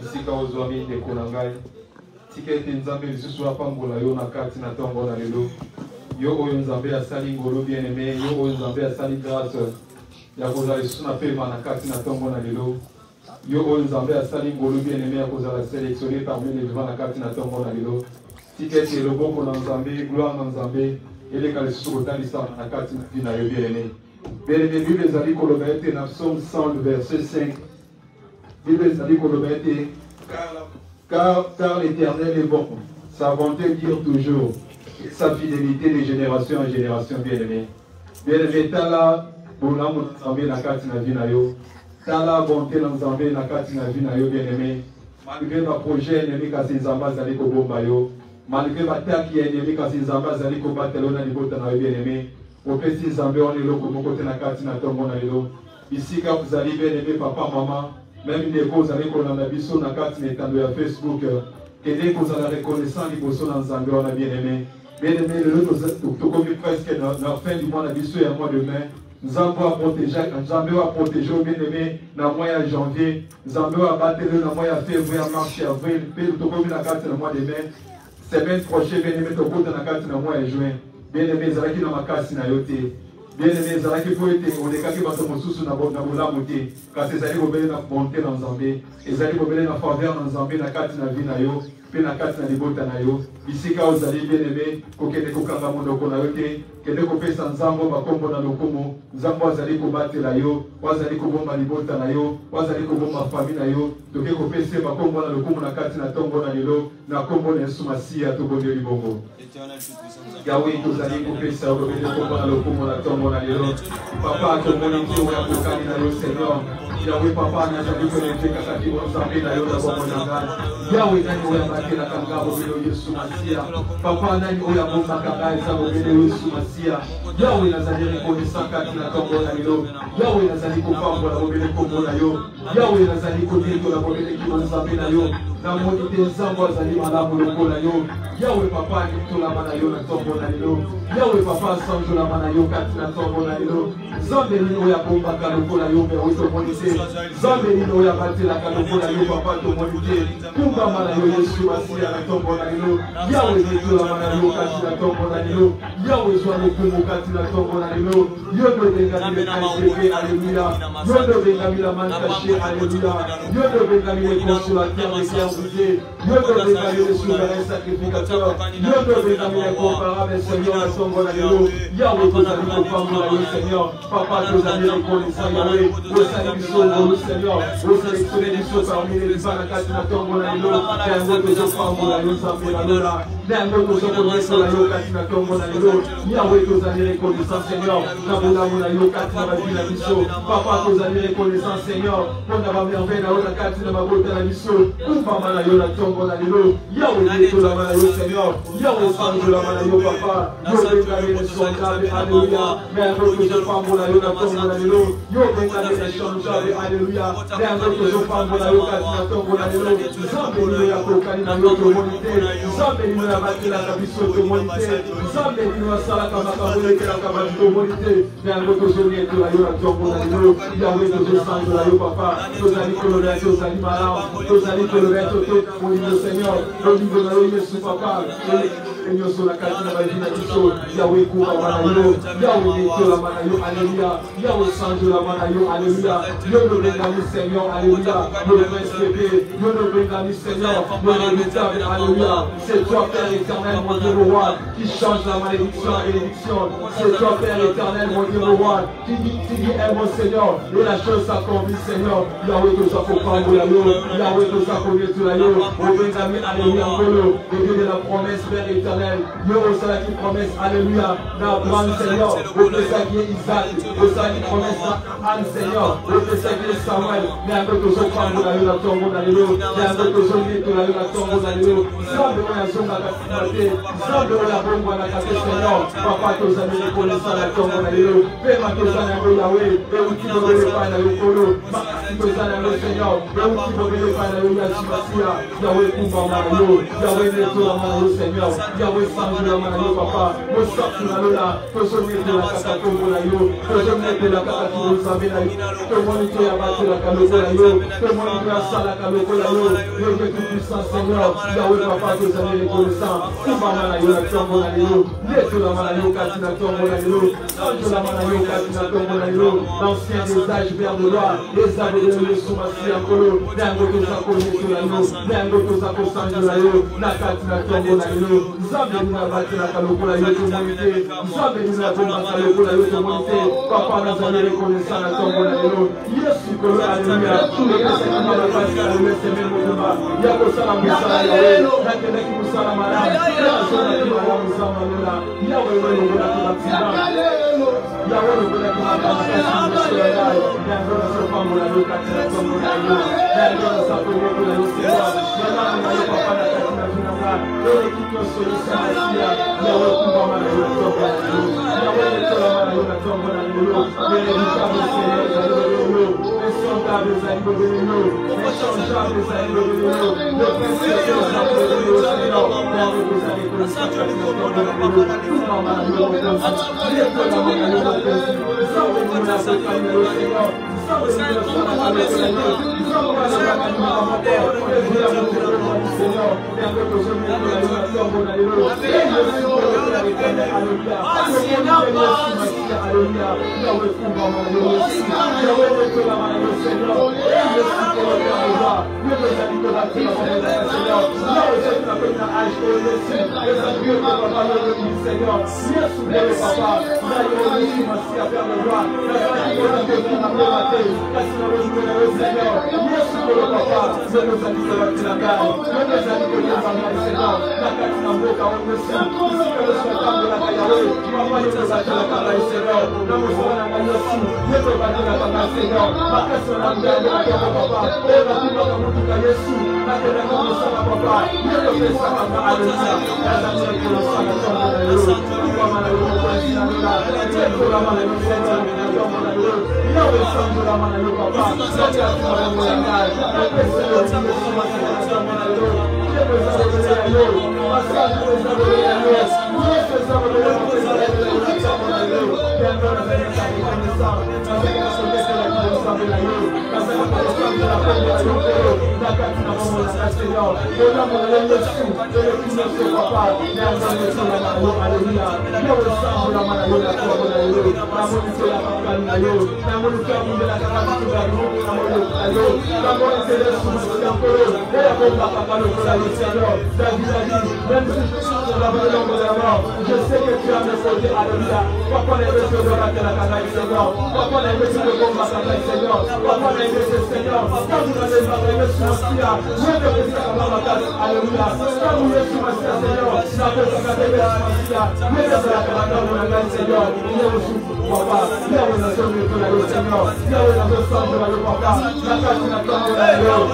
bisika ozwami ndeko na ngai tika ete nzambe lisusu apambola yo na kati na ntongo na lelo yo oyo nzambe asali ngolo bien aimé yo oyo nzambe asali grâce ya kozala lisusu na pema na kati na ntongo na lelo yo oyo nzambe asali ngolo bien aimé ya kozala sélectionné parmi les vivants na kati na ntongo na lelo tika ete loboko na nzambe gloire na nzambe eleka lisusu kotalisama na kati na vi na yo bien aimé. Bien aimé, Bible ezali koloba ete na psaume 100 le verset 5 Bible ezali koloba ete car l'Éternel est bon, sa bonté dure toujours, et sa fidélité de génération en génération, bien-aimé. Bien-aimé, tala bolamu nzambe na kati na vi na yo, tala bonté na nzambe na kati na vi na yo, bien-aimé. Malgré ba projet ennemi kasi nzambe azali kobomba yo, malgré ba taki ennemi kasi nzambe azali kobatela na libota na yo, bien-aimé. Opesi nzambe on eloko moko te na kati na ntongo na lelo. Bisika kozali bien-aimé papa mama. Même des causes avec on a biso na kati na etando ya Facebook que dès qu'on a reconnaissant liboso na nzambe on a bien aimé le tokomi presque na fin du mois na biso ya mois de mai nzambe a protéger bien aimé na mois ya janvier nzambe a battre na mois ya février mars avril pe tokomi na kati na mois de mai semaine prochaine bien aimé tokota na kati na mois ya juin bien aimé zalaki na makasi na yo te. Bien aimé, zalaki po ete olekaki bato mosusu na bolamu te kasi ezali kobele na bonté na nzambe ezali kobele na faveur na nzambe na kati na vi na yo mpe na kati na libota na yo bisika ozali bien aimé kokende kokanga monoko na yo te kende kopesa nzambe bakombo na lokumu nzambe azali kobatela yo wazali kobomba libota na yo wazali kobomba fami na yo toke kopesa bakombo na lokumu na kati na ntongo na lelo na kombo na Yesu Masiya tokondi libongo Yahweh tozali kopesa okobende kombo na lokumu na ntongo na lelo papa tomoni nzio ya kokani na yo Seigneur Yahweh papa nazali kolenge kaka nzambe na yo na bombo na ngai Yahweh nani oyo abatelaka nga bobele Yesu Masiya papa nani oyo abombaka ngai eza bobele Yesu Masiya Yahweh nazali reconnaissant kati na ntongo na lelo Yahweh nazali kopambola bobele kombo na yo Yahweh nazali kodetola bobele kino nzambe na yo namoni te nzambe azali malamu lokola yo Yahweh papa akitolama na yo na ntongo na lelo Yahweh papa asanjolama na yo kati na ntongo na lelo nzambe nini oyo abombaka lokola yo mpe oyo tomoni te nzambe nini oyo abatelaka lokola yo papa tomoni te kumbama na yo Yesu Masiya na ntongo na lelo Yahweh netolama na yo kati na ntongo na lelo Yahweh zwa lokumu kati na ntongo na lelo yo ndobengamile kaiseke aleluya yo ndobengamile mantashe aleluya yo ndobengamile consolateur de cœur brisé yo ndobengamile souverain sacrificateur yo ndobengamile comparable Seigneur na ntongo na lelo Yahweh tozali kopambola yo Seigneur papa tozali reconnaissant Yahweh osali biso ngolu Seigneur oselektione biso parmi les vivants na kati na ntongo na lelo yango tozopambola yo nzambe na lola yango tozokonesola yo kati na ntongo na lelo Yahweh tozali reconnaissant Seigneur na bolamu na yo kati na bavi na biso papa tozali reconnaissant Seigneur mpona bamerveille na yo na kati na mabota na biso kumbama na yo na ntongo na lelo Yahweh netolama na yo Seigneur Yahweh sanjolama na yo papa yo bengamile sondable aleluya yango tozopambola yo na ntongo na lelo yo bengamile changeable aleluya yango tozopambola yo kati na ntongo na lelo nzambe nino ya kokani na yo tomoni te nzambe nino ya batelaka biso tomoni te nzambe nino asalaka makambo elekelaka bato tomoni te yango tozonietola yo na ntongo na lelo Yahwe tozosanzola yo papa tozali koloba ete ozali malamu tozali koloba ete oteka molingo Seigneur molingo na yo Yesu papa nyonso na kati na bavi na biso Yahwe kumbama na yo Yahwe netolama na yo aleluya Yahwe sanjolama na yo aleluya yo nobengami Seigneur aleluya yo respecté yo nobengami Seigneur yo redoutable aleluya c'est toi Père éternel mon Dieu le roi qui change la malédiction en bénédiction c'est toi Père éternel mon Dieu le roi qui dit aime mon Seigneur et la chose s'accomplit Seigneur Yahwe tozakopambola yo Yahwe tozakonetola yo obengami aleluya ngolo le Dieu de la promesse Père éternel yo osala qui promesse aleluya na Abraham Seigneur opesaki Isaac osala qui promesse na Anne Seigneur opesaki Samuel yango tozopambola yo na ntongo na lelo yango tozonetola yo na ntongo na lelo nzambe oyo azongaka nsima te nzambe oyo abongwanaka te Seigneur papa tozali rekonesa na ntongo na lelo pema tozali yango Yawe euti bobele epai na yo kolo makasi tozali yango Seigneur euti bobele epai na yo Yesu Masiya Yawe kumbama na yo Yawe netolama na yo Seigneur Yahweh Sanjula Manayo Papa, Mosapuna Lola, que je mette la Katakombo Nayo, que je mette la Katakombo Sabenayo, que mon Dieu a battu la Kaloko Nayo, que mon Dieu a sa la Kaloko Nayo, Dieu que tout puissant Seigneur, Yahweh Papa, que vous avez reconnaissant, Kumba Manayo la Tombo Nayo, Leto la Manayo Katina Tombo Nayo, Sanjula Manayo Katina Tombo Nayo, l'ancien des âges vers de loi, les arbres de l'eau sous ma scie en colo, Nangoto Sako Neto Nayo, Nangoto Sako Sanjula Nayo, Nakatina Tombo Nayo, Zambe Nina Bati la Kaloko Nayo, Tomonite, Zambe Nina Boma Kaloko Nayo, Tomonite, Papa nous allons reconnaissant la Tombo Nayo, Yesu Kolo, Alléluia, tout le reste qui m'a passé à le laisser même au débat, Yako Salam Moussala Yahweh, Nakeleki Moussala Malam, Yahweh Moussala Malam, Yahweh Moussala Malam, Yahweh je sais que tu as me sauvé, alléluia. Papa, les messieurs de la Canada, Seigneur. Papa, les messieurs de combat, Seigneur. Papa, les messieurs, Seigneur. Quand vous allez parler, monsieur Massia, je te prie à la tâche, alléluia. Quand vous êtes sur Massia, Seigneur, ça peut se garder, monsieur Massia. Mais c'est la Canada, mon ami, Seigneur. Il est aussi, papa. Il y a une nation de la Seigneur. Il y a une nation de la papa. La tâche, la tâche, la tâche.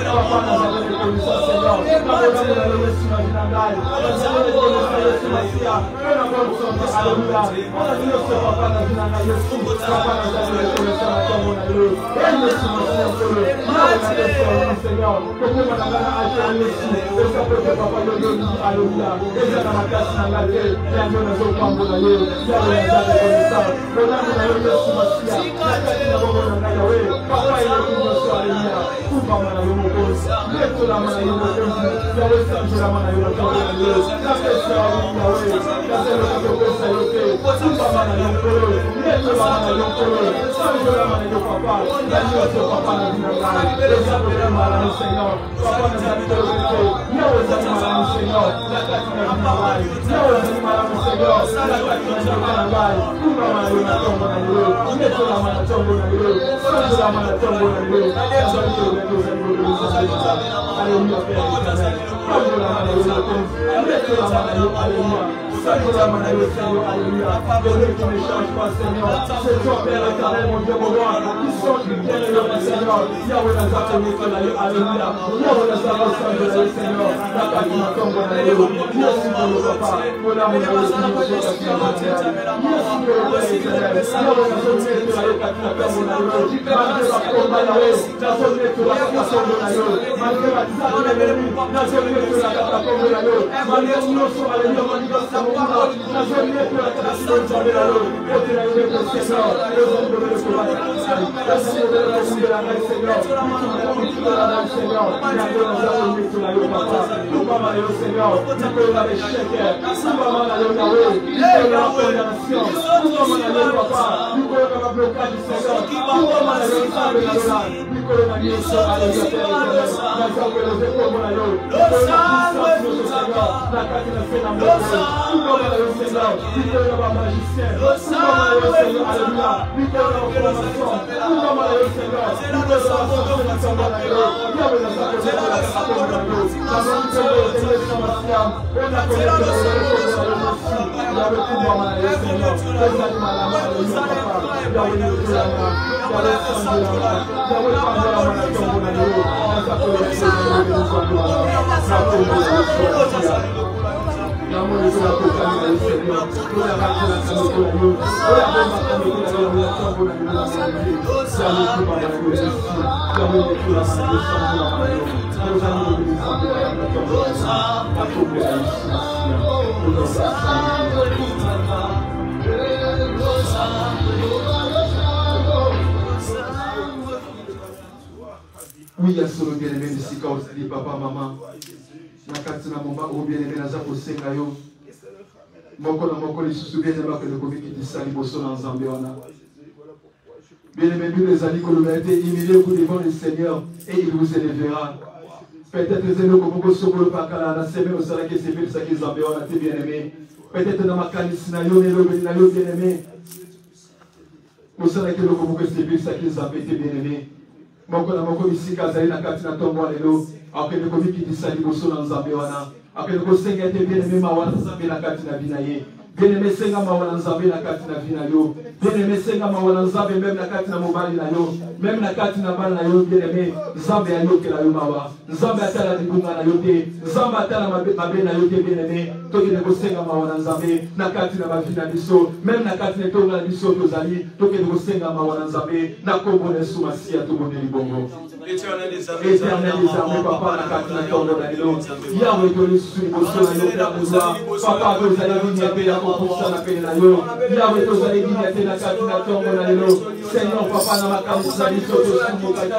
Papa, nous avons des connaissances, Seigneur. Nous avons des connaissances, Seigneur. Nous avons des connaissances, Massia. Alléluia. On a dit que papa n'a vu la Yesu. Papa n'a jamais reconnaissant la tombe de Dieu. Et Yesu m'a fait un Seigneur. Comme on a acheté à Yesu. Et ça peut que papa le Dieu dit alléluia. Et ça n'a pas cassé dans la tête. Et à Dieu n'a pas tombe de Dieu. Il y a des reconnaissants. On a dit que Yesu m'a fait la tête de Yahweh. Papa il est tout sur alléluia. Tout va mal à mon cause. Mets tout la main à mon cause. Yahweh ça je la main à mon cause. La paix c'est à Yahweh. La paix c'est à Yahweh. Tout va mal à mon cause. Mets tout la main à mon cause. Sans je la main à mon papa. La joie de papa n'a vu la main. Les arbres de mal à mon Seigneur. Papa n'a pas vu le retour. Yahweh ça mal à mon Seigneur. La tête n'a vu la main. Yahweh ça mal à mon Seigneur. La tête n'a vu la main. Tout va mal à mon tombe à Dieu. Mets tout la main à tombe à Dieu. Sans je la main à tombe à Dieu. Alléluia, Père éternel. Comme la main à Dieu, mets tout la main à Dieu. Alléluia. Sans la main à Dieu, Seigneur. Alléluia. Le Dieu qui ne change pas, Seigneur. C'est toi, Père éternel, mon Dieu, mon roi. Qui sont du bien et le Seigneur. Yahweh n'a pas tenu que la Dieu. Alléluia. Yahweh n'a pas tenu que la Dieu, Seigneur. na kati na tongo na yo Yesu ngolo papa kona mona yo Yesu ngolo Oui, à ce bien-aimé, ici, quand on dit papa, maman, na katina moma ou bien-aimé, na zako senga yo. Moko na moko les sous bien-aimé, que le Covid qui dit ça, il bosse dans Zambé, on a. Bien-aimé, les amis, que l'on a été humilié au bout devant le Seigneur, et il vous élèvera. Peut-être que nous avons solo pakala na semaine au salaire que c'est fait ça qui Zambé, on a été bien-aimé. Peut-être dans ma canisse, na yo, bien-aimé. Au salaire que nous avons c'est fait ça qui Zambé, bien-aimé. Moko na moko ici kazali na kati na tombo lelo après le Covid qui dit ça liboso na Nzambe wana après le kosenga te bien aimé mawana Nzambe na kati na bina ye bien aimé senga mawana Nzambe na kati na bina yo bien aimé senga mawana Nzambe même na kati na mobali na yo même na kati na bana na yo bien aimé Nzambe ayokela yo mawa Nzambe atala libunga na yo te Nzambe atala mabe na yo te bien aimé toki ne kosenga mawana Nzambe na kati na bavina biso même na kati na tonga na biso tozali toki ne kosenga mawana Nzambe na kombo na Yesu Masia toboneli bongo Éternel des armées, papa, la carte na tombe na lelo. Yahweh toli sous bosso na yo père de gloire. Papa tozali dignité ya kokosa na pele na yo. Yahweh tozali dignité na carte na tombe na lelo. Seigneur papa na makanisa biso to sous mokati.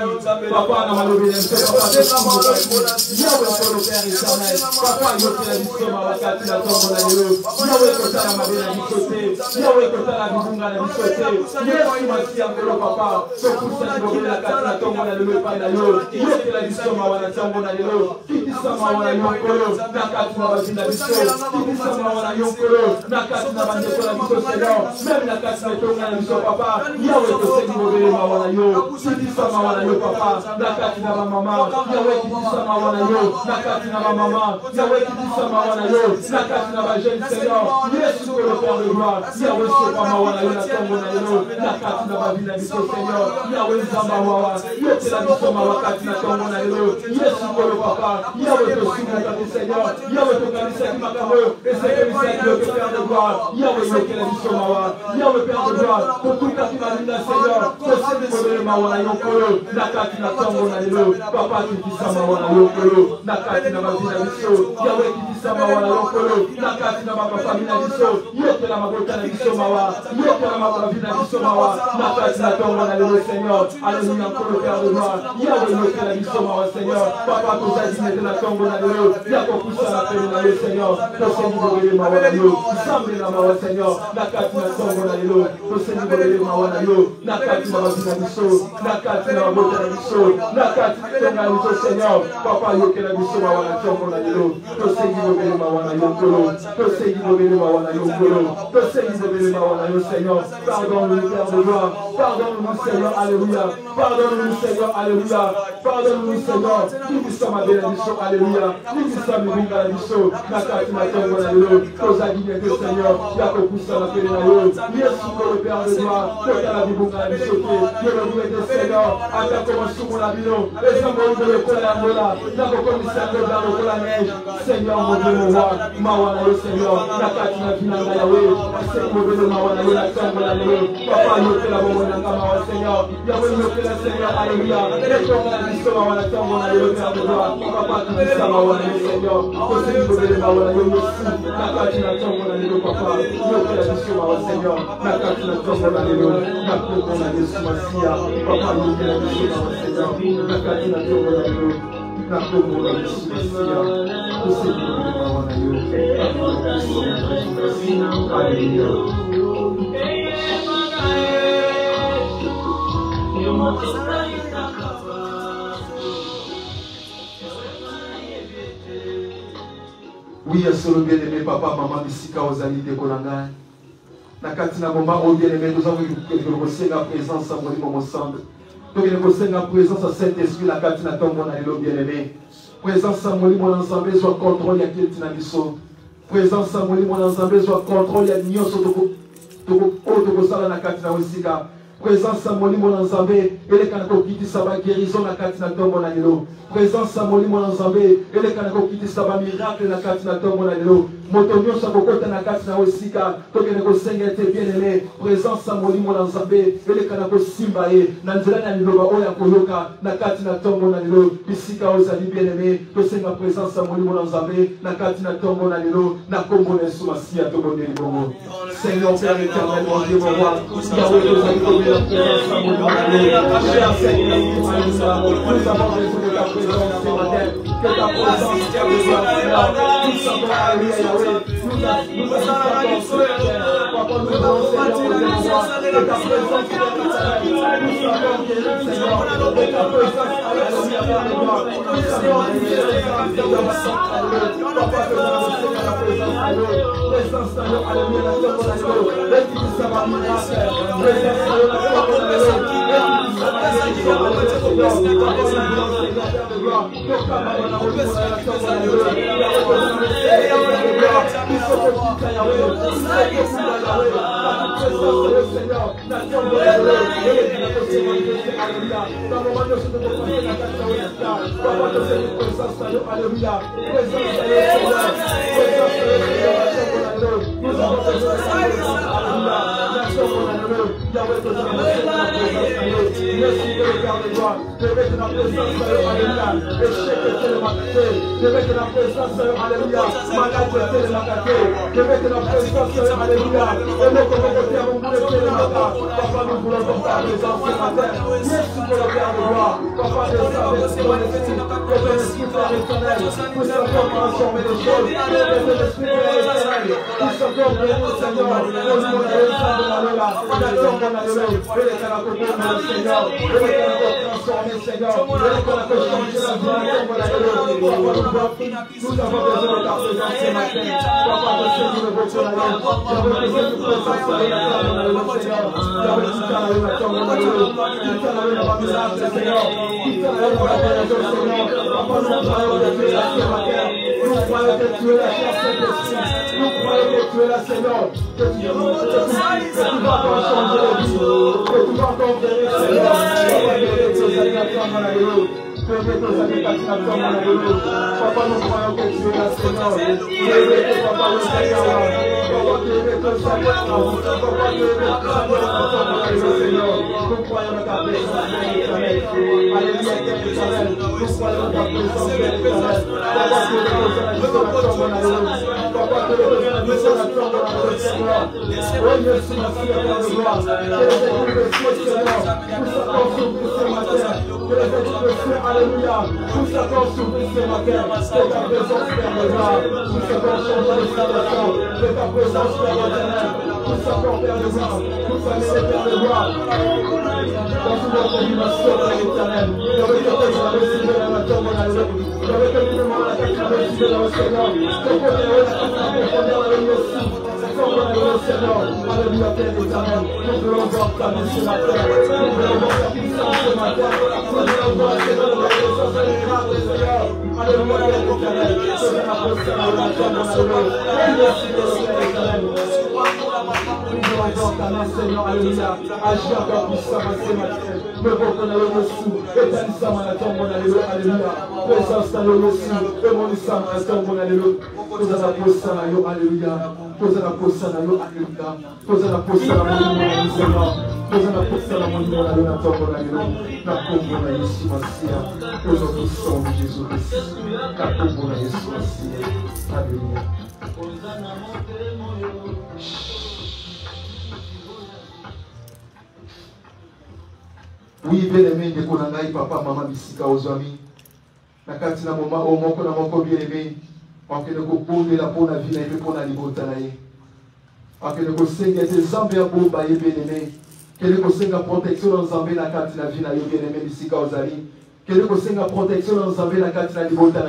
Papa na malobi na biso papa to sous mokati. Yahweh tolo père éternel. Papa yo tela biso ma carte na tombe na lelo. Yahweh tozala mabe na biso te. Yahweh tozala bibunga na biso te. Yesu Masia ngolo papa. Tokusa libobele la carte na tombe na lelo. Na yo yote la bisoma wana tango na lelo kitisama wana yokolo na kati na bazinda biso kitisama wana yokolo na kati na bandeko na biso Seigneur même na kati na tonga na biso papa yawe tosengi bobele ma wana yo kitisama wana yo papa na kati na ba mama yawe kitisama wana yo na kati na ba mama yawe kitisama wana yo na kati na ba jeune Seigneur Yesu ko le Père de gloire yawe sopa ma wana yo na tango na lelo na kati na bazinda biso Seigneur yawe zamba wawa yote la Soma wakati na tongo na lelo Yesu kolo papa yawe to sumu kati Seigneur yawe to kanisa ki makamo ese kanisa ki le Père de gloire yawe yoke la bisoma wa yawe Père de gloire kotuka ki malinda Seigneur to semi modele ma wana yokolo na kati na tongo na lelo papa ki kisama wana yokolo na kati na mazina biso yawe ki kisama wana yokolo na kati na papa mina biso yoke la mabota na bisoma wa yoke la mabota na bisoma wa na kati na tongo na lelo Seigneur alléluia kolo Père de gloire Yawe yoke la bisoma wa Seigneur papa tozali nete na tongo na lelo yako kusa na pele na yo Seigneur tosengi bobele mawa na yo zambe na mawa Seigneur na kati na tongo na lelo tosengi bobele mawa na yo na kati na bazina biso na kati na mabota na biso na kati na tonga na biso Seigneur papa yoke la bisoma wa na tongo na lelo tosengi bobele mawa na yo nkolo tosengi bobele mawa na yo nkolo tosengi bobele mawa na yo Seigneur pardonne-nous Père de gloire pardonne-nous Seigneur alléluia pardonne-nous Seigneur alléluia pardonne-nous Seigneur nous sommes à bénédiction alléluia nous sommes à bénédiction na kati na tongo na lelo tozali nete Seigneur yako kusa na pele na yo Yesu ko le Père de gloire, que tu as la vie pour nous sauter, que le vous êtes Seigneur, à ta commence pour la vie, les amours de l'école à Mola, la commissaire de la neige, Seigneur, mon Dieu, mon roi, Mawana, le Seigneur, la Katina Finanga Yahweh, Seigneur, de Mawana, la Tombe, la Léo, Papa, nous fait la Mawana, Seigneur, Yahweh, nous fait la Seigneur, Alléluia, et comme la mission, Mawana, Tombe, la Léo, Père de gloire, Papa, tu dis ça, Mawana, le Seigneur, que c'est nous de Mawana, le Messie, la Katina Tombe, la Léo, Papa, nous fait la mission, Mawana, Seigneur, la Katina Tombe, la Léo, la Tombe, la Léo, Massia, Papa, nous fait la mission, Mawana, Seigneur, la Katina Tombe, la Léo, la Tombe, la Léo, Massia, que c'est nous de Mawana, Alléluia. Oui, solo bien-aimé, papa, maman, Bissika, Ozali, Dekolanga. Nakatina, maman, oh bien-aimé, nous avons reçu la présence à mon ensemble. Nous avons reçu la présence à Saint-Esprit, la Katina, ton mon allélo, bien-aimé. Présence à mon ensemble, soit contrôle, il y a qui est présence à mon ensemble, soit contrôle, il y a Nyon, présence à mon ensemble, et les canaux qui disent guérison la Katina mon anelo. Présence à mon ensemble, et les canaux qui disent miracle la Katina mon anelo. Motonio Sabokota na Katina Osika, Tokeneko Sengete bien-aimé. Présence à mon ensemble, et les canaux Simbae, Nanzela Naniloba Oya Koyoka, na Katina mon anelo. Bissika Ozali bien-aimé, que c'est ma présence à mon ensemble, na Katina mon anelo, na Kombo Nesumasi à Togo de Libomo. Seigneur Père éternel, mon Dieu, mon roi, Yahweh, nous avons nous avons besoin de ta présence ce matin. Que ta présence soit de toi, Seigneur. Nous savons aller à Yahweh. Nous allons sur la terre. Papa, nous avons Seigneur, que ta présence soit de toi. Nous savons que Seigneur, que ta présence alléluia vers les doigts. Nous savons que ta présence alléluia. Papa, que nous avons Seigneur la présence alléluia. Présence Seigneur, alléluia, la tombe alléluia. Et qui dit ça va miracle. Présence Seigneur, la tombe de mettre la présence, alléluia, échec et le macaté, de mettre la présence, alléluia, malade et le macaté, de mettre la présence, alléluia, et nous comme côté à mon bout de le matin, papa nous voulons comme ta présence ce matin, merci pour le Père de gloire, papa des âmes, que ton esprit Père éternel, puisse encore transformer les choses, que ton esprit Père éternel, puisse encore bénir Seigneur, au nom de l'État de la Lola, la tombe de la Lola, et les canapés de Seigneur, et les canapés transformés Seigneur, et les canapés changer la vie, la tombe de la Lola, nous avons besoin de ta présence ce matin, papa de Seigneur, de votre alliance, j'avais besoin de présence de la tombe de la Lola, Seigneur, j'avais dit qu'à la tombe de la Lola, qui t'en avait la miracle Seigneur, qui t'en avait la guérison Seigneur, papa nous croyons que tu es là ce matin, nous croyons que tu es là Saint-Esprit, nous croyons que tu es là Seigneur, que tu vas encore changer la vie, que tu vas encore guérir Seigneur, papa nous croyons que tu es là Seigneur, papa nous croyons que ta présence éternelle, alléluia éternelle, nous croyons ta présence éternelle, papa tu es papa tu es la tombe Seigneur, oh merci ma fille de gloire, que les équipes de Seigneur, nous sommes surpris ce matin, que les équipes de alléluia, nous sommes surpris ce matin, que ta présence Père de gloire, nous sommes changés de situation, que ta présence Père éternel, nous sommes Père de gloire, nous sommes les Pères de gloire, dans toute notre dimension Père éternel, j'avais que tu as reçu dans la tombe de la Lola, j'avais que tu as reçu dans le Seigneur, que tu as reçu Seigneur, alléluia Père éternel, nous voulons voir ta main ce matin, nous voulons voir ta puissance ce matin, nous voulons voir Seigneur la présence et les miracles Seigneur, alléluia Père éternel, Seigneur la présence et la tombe de la Lola, merci Père éternel. Seigneur, alléluia. Agis encore puissamment ce matin. Me reconnaît le sous. Établissement à la tombe, alléluia. Présence dans le sous. Émolissement à la tombe, alléluia. Nous allons poser ça, alléluia. Nous allons poser ça, alléluia. Nous allons poser ça, alléluia. Nous allons poser ça, alléluia. La tombe, alléluia. La tombe, alléluia. Nous allons poser ça, Jésus-Christ. La tombe, alléluia. Alléluia. Oui, bien aimé, de Konangai, papa, maman, bisika, aux amis. Na kati na moment, au moko na moko bien aimé. En que nous pouvons la bonne vie, et pour la liberté. En que nous pouvons des zambes à bout, bien aimé. Que nous pouvons la protection dans Zambé, la kati na vie, bien aimé, bisika, aux amis. Que nous pouvons la protection dans Zambé, la kati na liberté.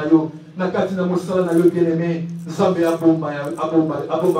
Na kati na mosala na yo bien aimé. Zambé à bomba,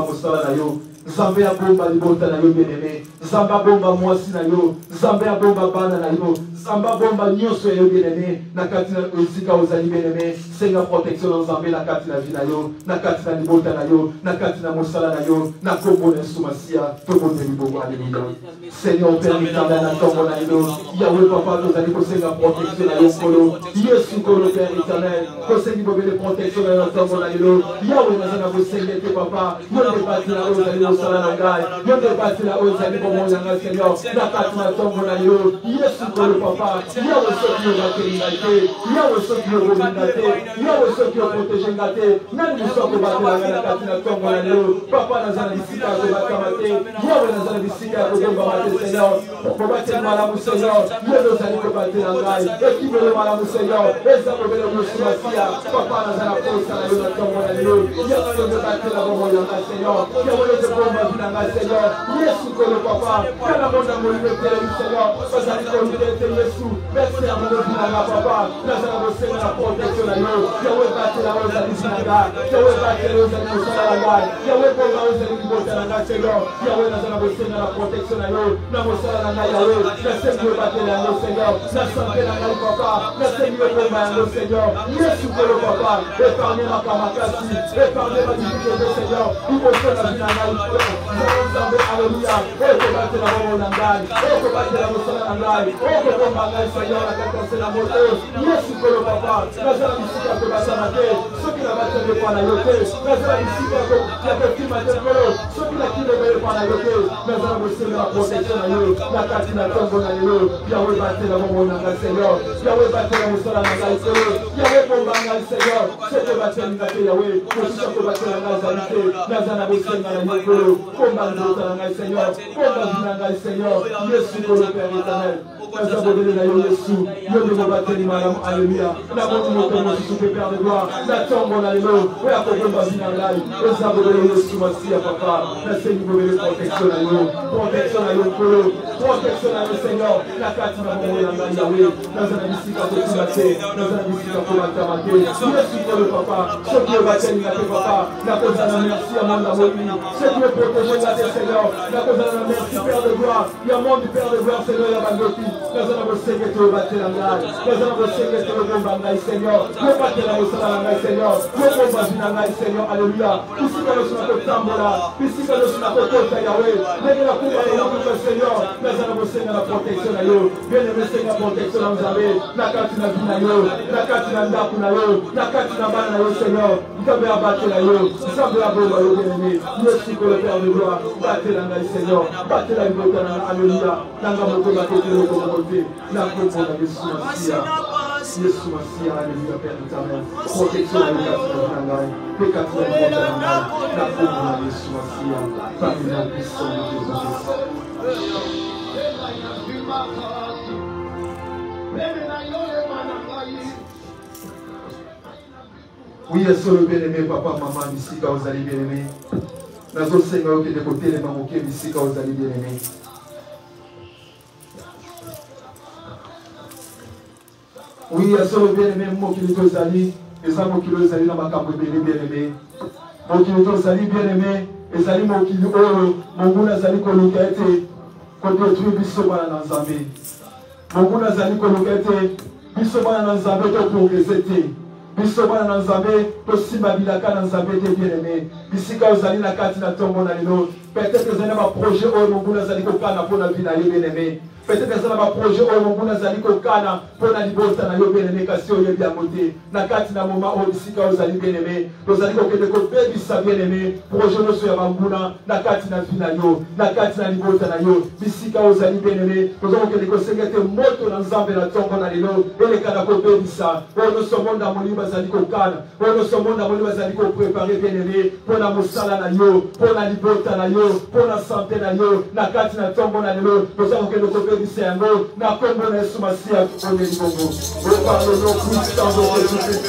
mosala na yo. Zambé a bomba libota na yo bien aimé. Zamba bomba mwasi na yo. Zambé a bomba bana na yo. Zamba bomba nyonso yo bien aimé. Na kati na osika ozali bien aimé. Senga protection dans Zambé na kati na vie na yo. Na kati na libota na yo. Na kati na mosala na yo. Na kombo na sumasia. Tobo de libo alléluia. Seigneur Père éternel na tombo na yo. Yahweh papa ozali ko senga protection na yo kolo. Yesu kolo Père éternel. Ko sengi bobe de protection na yo tombo na yo. Yahweh na zana ko sengete papa. Yo ne bati na ozali Salarangai, yo te bati la ozali pour mon yanga Seigneur, la patina tombe na yo, Yesu pour le papa, yo le soki yo bateri ngate, yo le soki yo robi ngate, yo le soki yo protege ngate, même nous sommes bateri la patina tombe na yo, papa na zana bisika ko batamate, yo na zana bisika ko bomba mate Seigneur, pour bateri malamu Seigneur, yo le zali ko bateri ngai, équipe le malamu Seigneur, eza ko bele musumasia, papa na zana posa na yo na tombe na yo, yo le bateri la bomba yanga Seigneur, yo le Seigneur, Yesu kolo papa, kana mona molime tere Seigneur, bazali ko mite Yesu, merci à mon na papa, na zana bo Seigneur la protection na yo, yawe bati la oza disinaga, yawe bati la oza disala la, yawe ko la oza libota na Seigneur, yawe na zana bo Seigneur la protection na yo, na mosala na yawe, na Seigneur bati la yo Seigneur, na santé na ngai papa, na Seigneur ko ma yo Seigneur, Yesu kolo papa, épargnez ma kamakasi, épargnez ma difficulté Seigneur, il faut que la vie na ngai alléluia, oko bate la bomo na ngai, oko bate la mosala na ngai, oko komba ngai Seigneur na kakase na moto, Yesu kolo papa, nazala bisika ko basama te, soki na bate de kwa na yo te, nazala bisika ko ya kotima te kolo, soki na kilo be kwa na yo te, nazala bosema la protection na yo, na kati na tombo na yo, yawe bate la bomo na ngai Seigneur, yawe bate la mosala na ngai Seigneur, yawe komba ngai Seigneur, soki bate na ngate yawe, kosuka ko bate na ngai zalite, nazala bosema na yo kolo, komba Seigneur, combat Seigneur, Yesu pour le Père éternel. Nous avons donné la Yesu, nous devons battre les malades, alléluia. Nous avons monté mon Jésus, Père de gloire. La tombe, alléluia. Oui, à côté de ma vie, nous avons donné Yesu, merci à papa. La Seigneur, vous voulez protection à nous, protection à nous, protection à nous, Seigneur. La carte, nous avons donné la Yahweh. Nous avons dit à côté de la terre, nous avons dit à côté de la terre. Yesu pour le papa, ce qui est battu, nous avons papa. La cause à la merci à mon amour, ce qui est protégé, la terre, Seigneur. La cause à la merci, Père de gloire. Il y a monde du Père de gloire, Seigneur, il y a Bagoti. Nous allons vous séguer tout le bâtir en l'air. Nous allons vous séguer tout le combat en l'air, Seigneur. Nous bâtir la moussala en l'air, Seigneur. Nous combat en l'air, Seigneur. Alléluia. Ici, quand nous sommes à côté tambola. Ici, quand nous sommes à côté de Yahweh. Nous la coupe à nous, Seigneur. Nous allons vous séguer la protection à nous. Bien aimé, Seigneur, la protection à nous avez. La carte na vie na yo. La carte na ndaku na yo. La carte na bana na yo, Seigneur. Nous avons abattu la yo. Nous avons abattu la yo, bien aimé. Nous aussi pour le Père de gloire. Battez la l'air, Seigneur. Battez la vie. Alléluia. Nanga moko battez le combat. La protection de Yesu Masia, Yesu Masia, alléluia, Père éternel. Protection de Yesu, pécateur de Yesu, la protection de Yesu Masia, parmi la puissance de Jésus-Christ. Oui, est-ce le bien-aimé, papa, maman, ici, quand vous allez bien-aimé. Nazo Seigneur, qui est de côté, les mamans, qui est ici, quand vous allez bien-aimé. Oui, à ce bien-aimé, moi qui les amis, les amis qui les amis dans ma camp bien-aimé. Moi qui les amis bien-aimé, les amis moi qui mon goût les amis qu'on a été, qu'on détruit bissoba dans Zambé. Mon goût les amis qu'on a été, bissoba dans Zambé, to progresser. Bissoba dans Zambé, to simabilaka dans Zambé, bien-aimé. Bisika aux amis la carte na tombe na lino. Peut-être que vous avez un projet où vous avez un pour la vie bien-aimé. Peut-être que vous avez un projet où vous avez un pour la liberté bien-aimé, car si vous avez bien monté. Dans le moment où vous avez bien-aimé, vous avez bien-aimé, projet de ce Yamambuna, dans la vie, dans la liberté, vous avez bien-aimé, nous avons que les Seigneur moto dans Zambé, la tombe dans les lots, et les canaux de ça. Nous sommes dans mon livre, nous sommes dans mon livre, préparé bien-aimé, pour la moussala, pour la liberté, pour la santé, la carte na tombo na lelo nous avons que nous kopebisa yango na kombo na Yesu Masiya tuponye libongo par le nom puissant de Jésus-Christ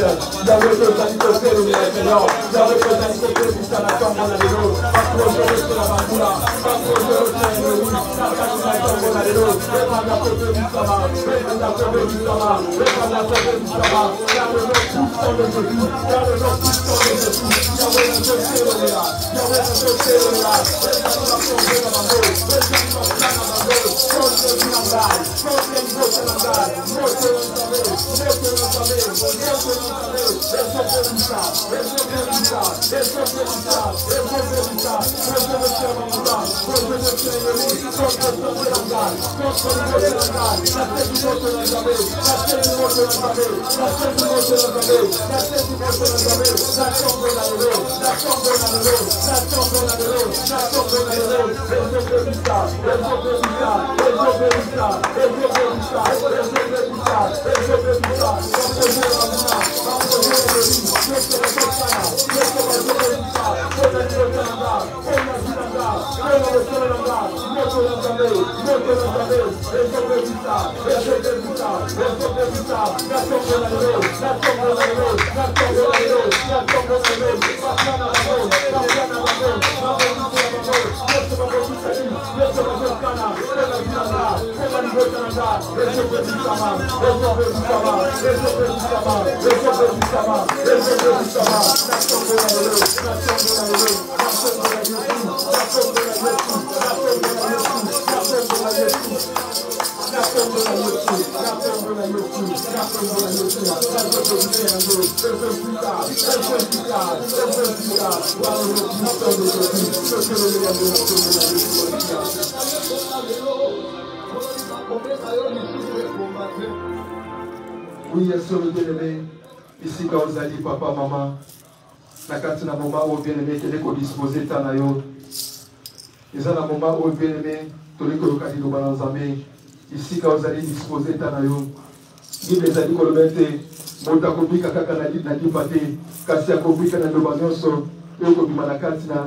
Yahweh tozali kopeli na Seigneur Yahweh tozali kopebisa na tombo na lelo baproje oso na bambula baproje oso na lelo na kati na tombo na lelo epanda kopebisama epanda kopebisama epanda kopebisama dans le nom puissant de Jésus dans le nom puissant de Jésus Yahweh na kopeli là Yahweh na kopeli là Oui, Yesu bien-aimé, ici quand vous allez papa, maman, na kati na moment où bien-aimé, qui est disposé tanayo. Ils ont un moment où bien-aimé, tous les colocats de Balanzame, ici quand vous allez disposer tanayo. Bible ezali kolobete, moto akobika kaka na dipate, kasi akobika na ndoba nyonso, oyo kobima na kati na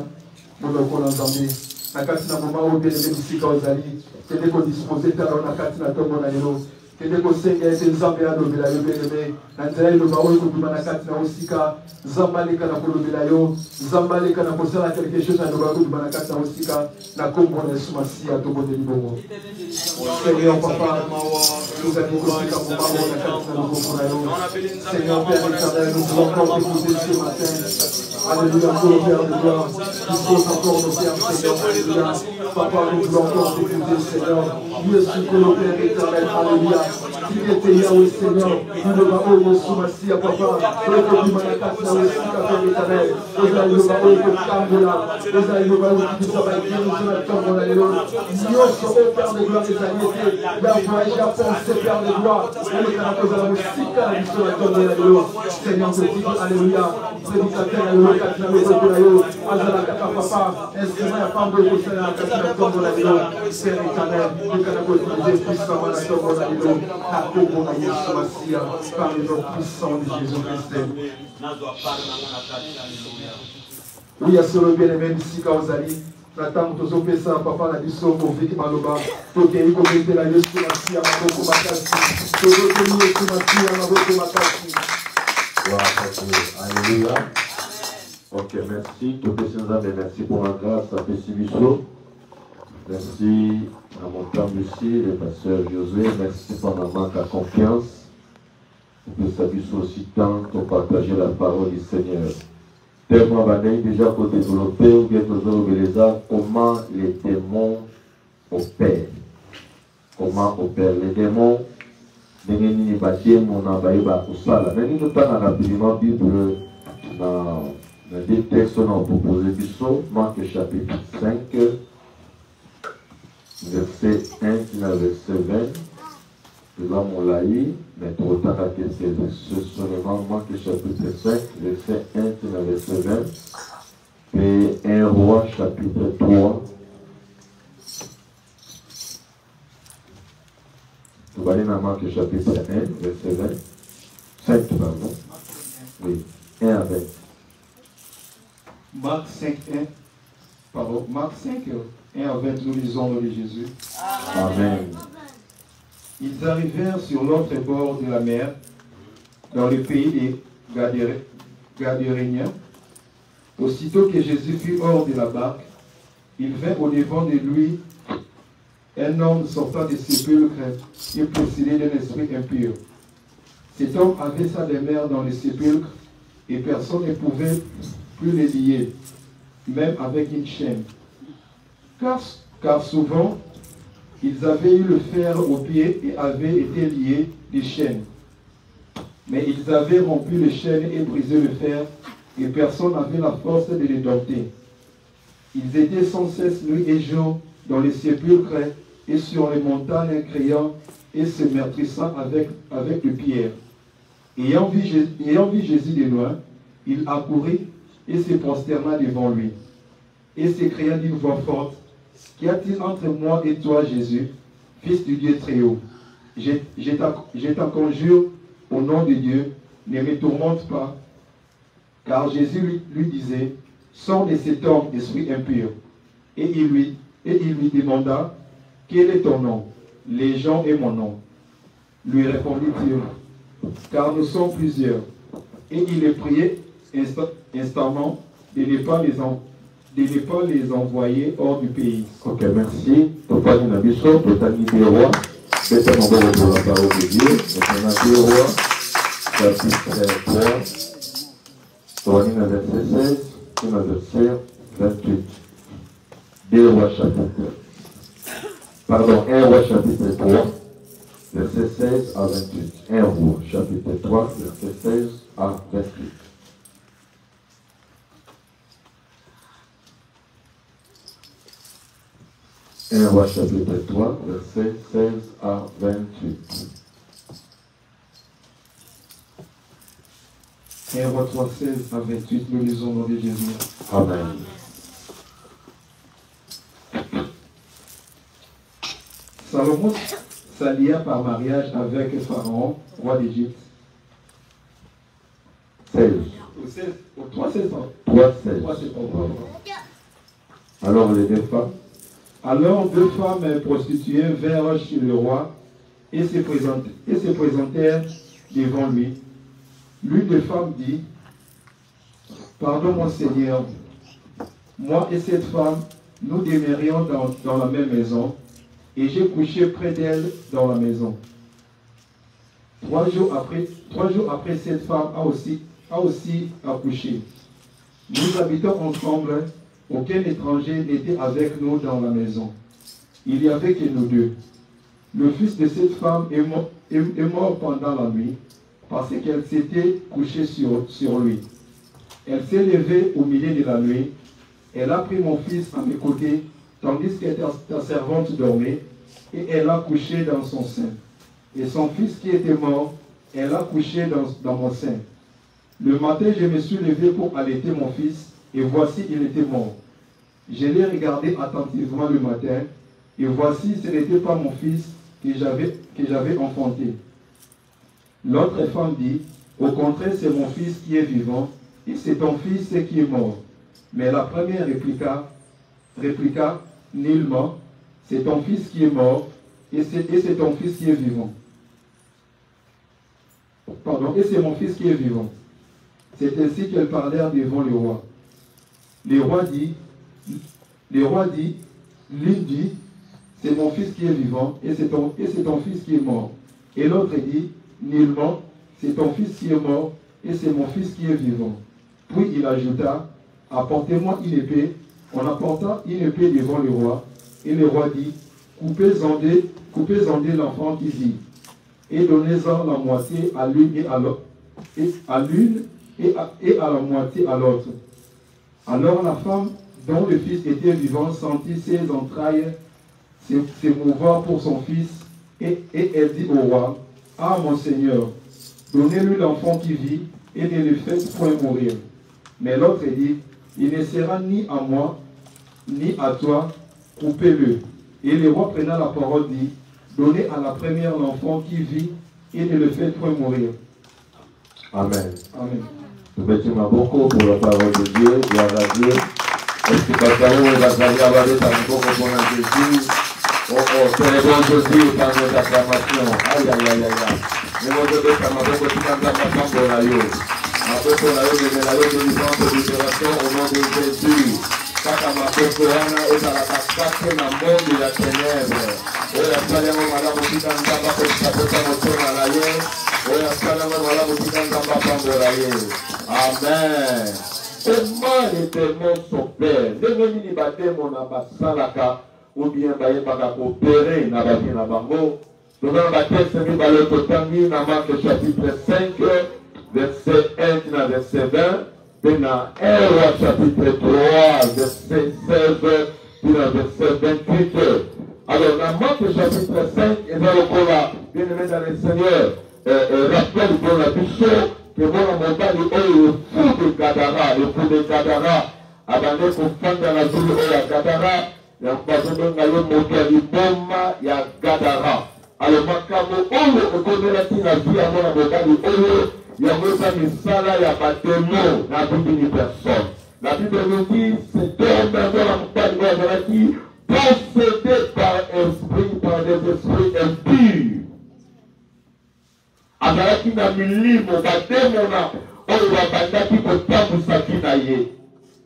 monoko na Nzambe. Na kati na moment où bien-aimé, ici quand vous allez, kende kodisposer tanayo na kati na tombo na lelo. Kende kosenga ete Nzambe alobela yo bien-aimé na nzela eloba oyo kobima na kati na osika Nzambe aleka na kolobela yo Nzambe aleka na kosala quelque chose na loba kobima na kati na osika na kombo na Yesu Masiya tobondeli bongo Seigneur papa nous allons kosika momamo na kati na loboko na yo Seigneur Père éternel nous voulons encore t'épouser ce matin Alléluia pour le Père de gloire dispose encore nos Pères Seigneur Alléluia papa nous voulons encore t'épouser Seigneur Dieu sur le Père éternel Alléluia qui était Yahweh Seigneur, nous le baons Yesu Masiya papa, nous le manakati na wesika Père éternel, nous allons le baons pour Kambola, nous allons le baons qui nous a été nous la tombe la lelo, nyonso au Père de gloire des alliés, la voyage à penser Père de gloire, et le canapé à la wesika la mission la tombe la lelo, Seigneur te dit Alléluia, prédicateur à l'eau, na maison de la yo, azala kaka papa, instrument à femme de conseil à la kati na tombe la lelo, Père éternel, le canapé de Jésus puissant la tombe la lelo. Par le nom puissant de Jésus-Christ. Oui, à ce bien-aimé, ici, quand vous allez, n'attends que vous faites ça, papa, la mission pour Vicky Maloba, pour qu'il y ait comme la Yesu Masiya, ma beaucoup makasi, pour que vous Yesu Masiya, ma beaucoup makasi. Alléluia. Ok, merci. Tout le Seigneur, merci pour la grâce, à Pessibiso. Merci à mon père Lucie, le pasteur Josué. Merci pour ma manque à confiance. Que ça puisse aussi tant pour partager la parole du Seigneur. Tellement déjà pour développer ou bien comment les démons opèrent. Comment opèrent les démons. Nous rapidement Bible dans Les deux textes ont proposé du son, Marc chapitre 5, verset 1 à verset 20. Nous avons laï, mais trop tard à c'est seulement Marc chapitre 5, verset 1 à verset 20. Et 1 Roi chapitre 3. Nous allons dans Marc chapitre 1, verset 20. 5, pardon. Oui, 1 à 20. Marc 5, 1. Pardon, Marc 5, 1 à 20, nous lisons le nom de Jésus. Amen. Ils arrivèrent sur l'autre bord de la mer, dans le pays des Gadéréniens. Aussitôt que Jésus fut hors de la barque, il vint au devant de lui un homme sortant des sépulcres et possédé d'un esprit impur. Cet homme avait sa demeure dans les sépulcres et personne ne pouvait plus les lier, même avec une chaîne. Car souvent, ils avaient eu le fer aux pieds et avaient été liés des chaînes. Mais ils avaient rompu les chaînes et brisé le fer, et personne n'avait la force de les dompter. Ils étaient sans cesse nuit et jour dans les sépulcres et sur les montagnes criant et se meurtrissant avec de pierres. Ayant vu Jésus de loin, il accourut et se prosterna devant lui. Et s'écria d'une voix forte, « Qu'y a-t-il entre moi et toi, Jésus, Fils du Dieu très haut? Je t'en conjure, au nom de Dieu, ne me tourmente pas. » Car Jésus lui disait, « Sors de cet homme, esprit impur. » Et il lui demanda, « Quel est ton nom? Légion est mon nom. » Lui répondit-il, « Car nous sommes plusieurs. » Et il les priait instamment de ne pas les envoyer hors du pays. Ok, merci. Papa Ninabiso, Papa Nibérois, Papa Nibérois pour la parole de Dieu. Papa Nibérois, chapitre 3, Tournine verset 16, et verset 28. 2 Rois chapitre. Pardon, 1 Roi chapitre 3, verset 16 à 28. 1 Roi chapitre 3, verset 16 à 28. Un Roi chapitre 3, verset 16 à 28. 1 Roi 3, 16 à 28, nous lisons au nom de Jésus. Amen. Salomon s'allia par mariage avec Pharaon, roi d'Égypte. 16. Au 3, 16 ans. 3, 16. 3, 16 ans. Alors les deux femmes. Alors deux femmes prostituées vinrent chez le roi et se présentèrent devant lui. L'une des femmes dit, « Pardon mon Seigneur, moi et cette femme, nous demeurions dans la même maison, et j'ai couché près d'elle dans la maison. 3 jours après, cette femme a aussi accouché. Nous habitons ensemble. Aucun étranger n'était avec nous dans la maison. Il n'y avait que nous deux. Le fils de cette femme est mort pendant la nuit parce qu'elle s'était couchée sur lui. Elle s'est levée au milieu de la nuit. Elle a pris mon fils à mes côtés tandis que ta servante dormait et elle a couché dans son sein. Et son fils qui était mort, elle a couché dans mon sein. Le matin, je me suis levé pour allaiter mon fils et voici, il était mort. Je l'ai regardé attentivement le matin, et voici, ce n'était pas mon fils que j'avais enfanté. L'autre femme dit, au contraire, c'est mon fils qui est vivant, et c'est ton fils qui est mort. Mais la première répliqua nullement, c'est ton fils qui est mort, et c'est ton fils qui est vivant. Pardon, et c'est mon fils qui est vivant. C'est ainsi qu'elles parlèrent devant le roi. Le roi dit, l'une dit, c'est mon fils qui est vivant et c'est ton fils qui est mort. Et l'autre dit, nullement, c'est ton fils qui est mort et c'est mon fils qui est vivant. Puis il ajouta, apportez-moi une épée. On apporta une épée devant le roi. Et le roi dit, coupez-en deux l'enfant qui vit et donnez-en la moitié à l'une et à l'autre. Et à la moitié à l'autre. Alors la femme dont le fils était vivant sentit ses entrailles s'émouvoir pour son fils, et elle dit au roi, « Ah, mon Seigneur, donnez-lui l'enfant qui vit, et ne le faites point mourir. » Mais l'autre dit, « Il ne sera ni à moi, ni à toi, coupez-le. » Et le roi prenant la parole dit, « Donnez à la première l'enfant qui vit, et ne le faites point mourir. » Amen. Amen. Nous mettons beaucoup pour la parole de Dieu, gloire à Dieu. Est-ce que Pascal va savoir avoir des amis pour Jésus? Oh, très bon Jésus par notre acclamation. Aïe, aïe, aïe, aïe. Nous devons faire ma beaucoup de acclamation pour la yo. Ma beaucoup la yo de la yo de délivrance et libération au nom de Jésus. Kaka ma beaucoup wana ezalaka kate na monde ya ténèbres. Oyo asalango malamu tika nzamba kopesa moto na la ye. Oyo asalango malamu tika nzamba pambola ye. Amen. Comment l'éternel son Père, ndenge nini batemo na basalaka ou bien bayebaka coopérer na bavi na bango. Nous allons la texte mibale totangi na Marc chapitre 5, verset 1 na verset 20, puis na Erwa chapitre 3, verset 16, puis na verset 28. Alors na Marc chapitre 5, et dans le cola, bien aimé dans le Seigneur, rappelle pour la bichot, que mon mobali oyo le fou de Gadara, abandé pour fendre la ville oyo Gadara, ya bazobenga yo moto ya liboma ya Gadara. Alors makambo oyo ekondelaki na vie ya mwana mobali oyo yango eza misala ya batemo na bibi ni personne. La Bible nous dit cet homme mwana mobali oyo azalaki possédé par des esprits impurs. Azalaki na milimo batemo na oyo babandaki kotambusa na ye.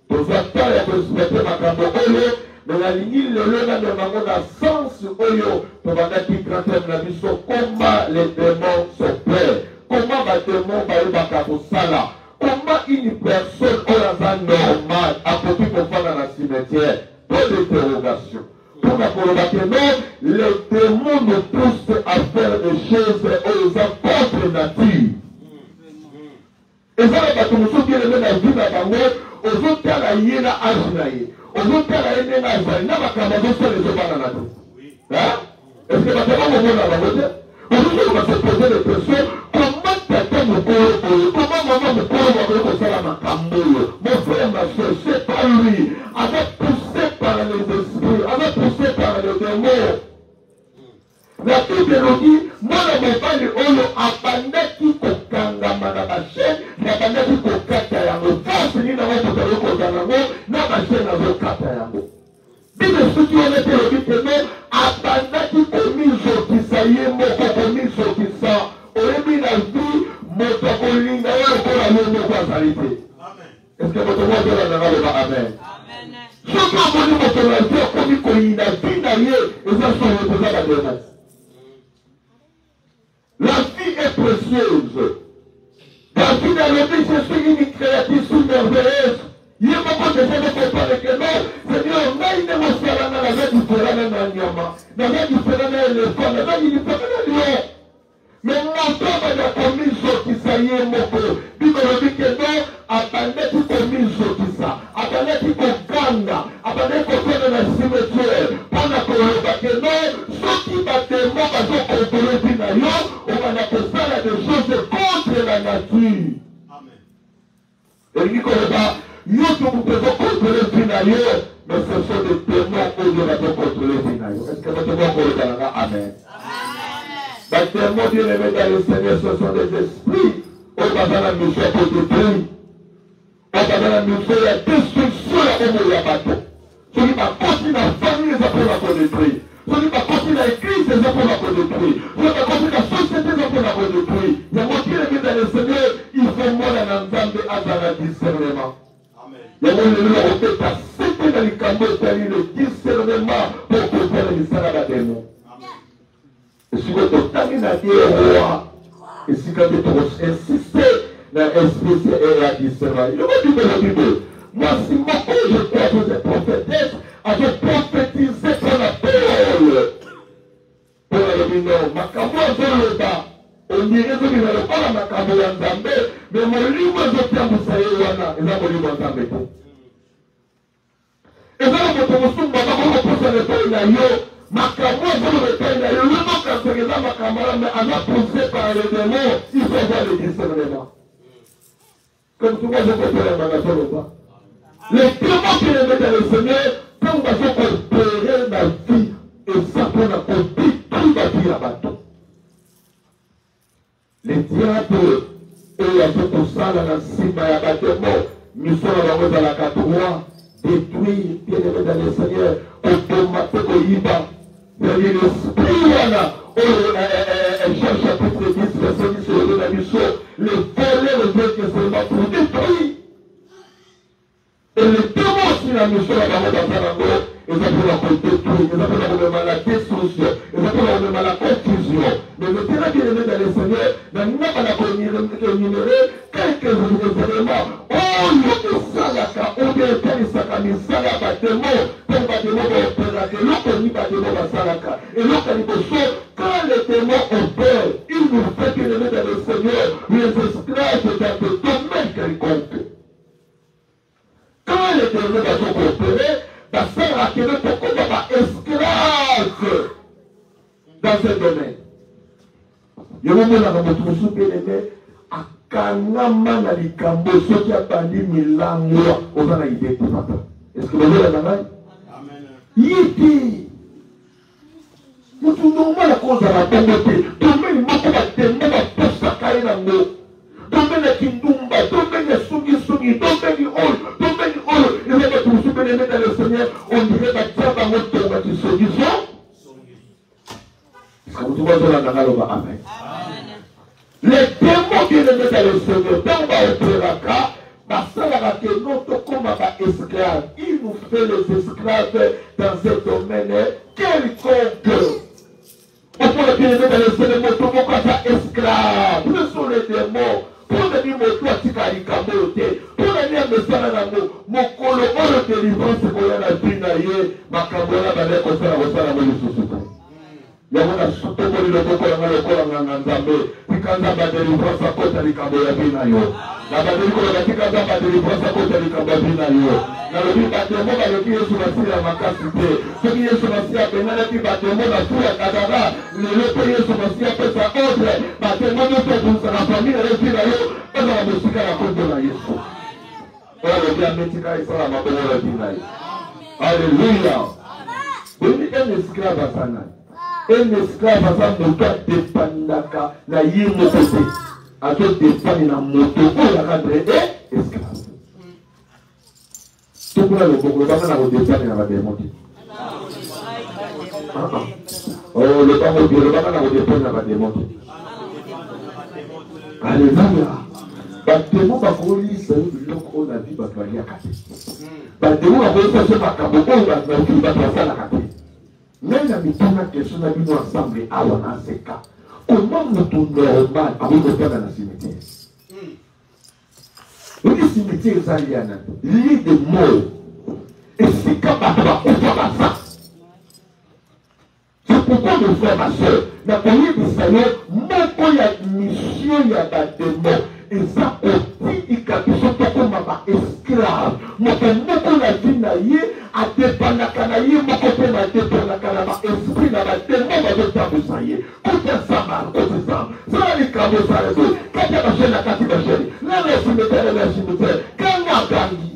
Tozwa temps ya koexploite makambo oyo mais la ligne le lona de na sens oyo tobandaki grand thème na biso comment les démons sont prêts, comment les démons bayebaka kosala, comment une personne oyo aza normale akoki kofanda na cimetière. Point d'interrogation. Pour la koloba non, les démons nous poussent à faire des choses oyo eza contre nature. Eza na bato mosusu bien na vie na bango ozotala ye na age na ye. On veut faire la haine à Israël. N'a pas qu'à m'adorer les hommes à la nature. Est-ce que ma femme au monde à la beauté? Aujourd'hui, on va se poser des questions. Comment t'attends mon corps? Comment maman mon corps va venir au salama? Mon frère, ma soeur, c'est pas lui. Avec poussé par les esprits, avec poussé par les démons. La Bible nous dit, moi, mon père, on a abandonné kokangama na bashe, na abandonné kokata yango. Force ni na watu talo kokango, na bashe na zokata yango. Bible suti on était le but que non, abandonné komizo kisaye moko komizo kisa. Oyebi na vie, moto kolinga yo kola yo kwa salite. Amen. Est-ce que votre voix de la nana va amen? Amen. Surtout on dit moto la vie komi kolinga vie na ye, et ça sont les la démence. La vie est précieuse. La vie dans le vie, je suis une créature merveilleuse. Il y a beaucoup de gens qui comprennent que non, Seigneur, on a une émotion dans la vie différente dans la nyama, dans la vie différente dans l'éléphant, dans la vie différente dans le lion. Mais mon temps va commis ce qui s'aille moko. Bible dit que non, attendez qui commis ce qui ça. Attendez qui ganga. Attendez qu'on fait dans la cimetière. Pendant qu'on va que non, ceux qui battent les mots, ils vont contrôler Pinayo, on va faire des choses contre la nature. Amen. Et il dit qu'on va, nous pouvons contrôler Pinayo, mais ce sont des témoins où nous devons contrôler Pinayo. Est-ce que nous devons contrôler Pinayo? Amen. Les témoins Dieu les met dans le Seigneur, ce sont des esprits. On va dans la mission pour détruire. On va dans la mission, il y a destruction là où il y a bateau. Celui qui va continuer à famille, les apôtres pour détruire. Celui qui va continuer à l'église, les apôtres pour détruire. Celui qui va continuer à la société, les apôtres pour détruire. Il y a moitié les met dans le Seigneur, il faut moi la nzambe à dans le discernement. Il y a moitié les met dans le Seigneur, c'était dans le cambo, c'est le discernement pour faire les salades à démons. Et si vous terminez à dire roi, et si quand vous insistez dans l'esprit et la discernement, je vous dis que la Bible, moi si moi je crois que vous êtes prophétesse, à je prophétiser pour la parole. Pour la Bible, ma camo est le bas. On dirait que vous n'avez pas la camo en Zambé, mais mon livre je tiens vous savez, et là mon livre en Zambé. Et dans le motomoussoum, on va pousser le pays là, Makambo, le pays là, le nom quand c'est là, Makamara, mais on a poussé par les démons, il faut voir le discernement. Comme tout le monde, je peux faire un magasin ou pas. Les témoins qui les mettent dans le Seigneur, quand on va se opérer la vie, et ça pour la détruire la vie à bateau. Les diables, et il y a tout ça dans la cime, il y a bâtiment, nous sommes dans la 4-3, détruire, bien aimé dans le Seigneur, automatiquement, il va. C'est-à-dire l'esprit, voilà, Jean chapitre 10, verset 10, sur la mission, les volets, les autres, c'est seulement pour détruire. Et les démons aussi, la mission, la parole d'Azarango, ils appellent la détruire, ils appellent la destruction, ils appellent la confusion. Mais le terrain bien aimé dans le Seigneur, dans le monde, on a énuméré quelques éléments. Oh, il y a salaka, on a été sakami salaka, démons, comme bâtiment va opérer, l'autre ni bâtiment va salaka. Et l'autre dit que quand les démons opèrent, ils nous fait bien aimé dans le Seigneur, les esclaves dans le domaine quelconque. Quand les démons vont opérer, ça sert à que le peuple va esclave dans ce domaine. Il y a un moment où on a bien aimé, à Kanama na likambo, ceux qui ont bandi milango, on a une idée pour ça. Est-ce que vous avez la main? Amen. Yiti. Nous sommes normal à cause de la pauvreté. Domaine, il m'a pas demandé à tout ça, Kainango. Domaine à Kindumba, domaine à Sugi, domaine à Ol, domaine à Ol. Et là, tout ce que les mettre dans le Seigneur, on dirait que tu as un mot de qui se dit ça. Est-ce que vous avez la main? Amen. Les démons qui le mettent dans le Seigneur, dans le Péraka, esclaves. Il nous fait les esclaves dans ce domaine quelconque. On peut bien mettre dans le Seigneur, tout le monde esclave. Ce sont les démons. Pour le dire, mon toit, tu as dit Kamote. Pour le dire, mon colo, on le délivre, c'est qu'on a la dînaille, ma Kamola, ma mère, on s'en va le sous-souper. Yamuna suto mori loko kola nganzambe tikanza badeli brasa kota likambo ya bina yo na badeli kola tikanza badeli brasa kota likambo ya bina yo na lobi batemo ba lobi Yesu masia makasi te soki Yesu masia benana ti batemo na suya kadara le lope Yesu masia pesa ordre batemo no te bunsa na familia le bina yo ona musika na kondo na Yesu ona lobi ametika isala mabono ya bina yo. Alléluia. Boni un esclave sana. Un esclave a sa moto a dépendaka na ye mokote a to dépendre na moto oyo akadre esclave. Tokuna loboko banga na kodépendre na bademo te. Oh, le bango bien, le banga na kodépendre na bademo te. Alléluia. Bademo bakolisa biloko oyo na vie bato baliaka te. Bademo bakolisa so makambo oyo bato basalaka te. Même la mitana question n'a vu ensemble à Wanaseka. Comment nous normal à vous faire dans la cimetière? Le cimetière Zaliana, lit de mots. Et si Kababa ou ça. C'est pourquoi mon frère, ma soeur, n'a pas eu de salaire, mon il y a mission, il y a des mots. Et ça aussi, il y a des choses comme esclave. Mon frère, la vie n'a a dépendre la canaille, mon côté m'a dépendre la canaille, esprit n'a pas tellement de temps pour ça y est. Côté ça, côté ça. Ça, les cadeaux, ça, les autres. Quand il y a ma chaîne, la carte, ma chaîne. Là, le cimetière, quand il y a Gandhi.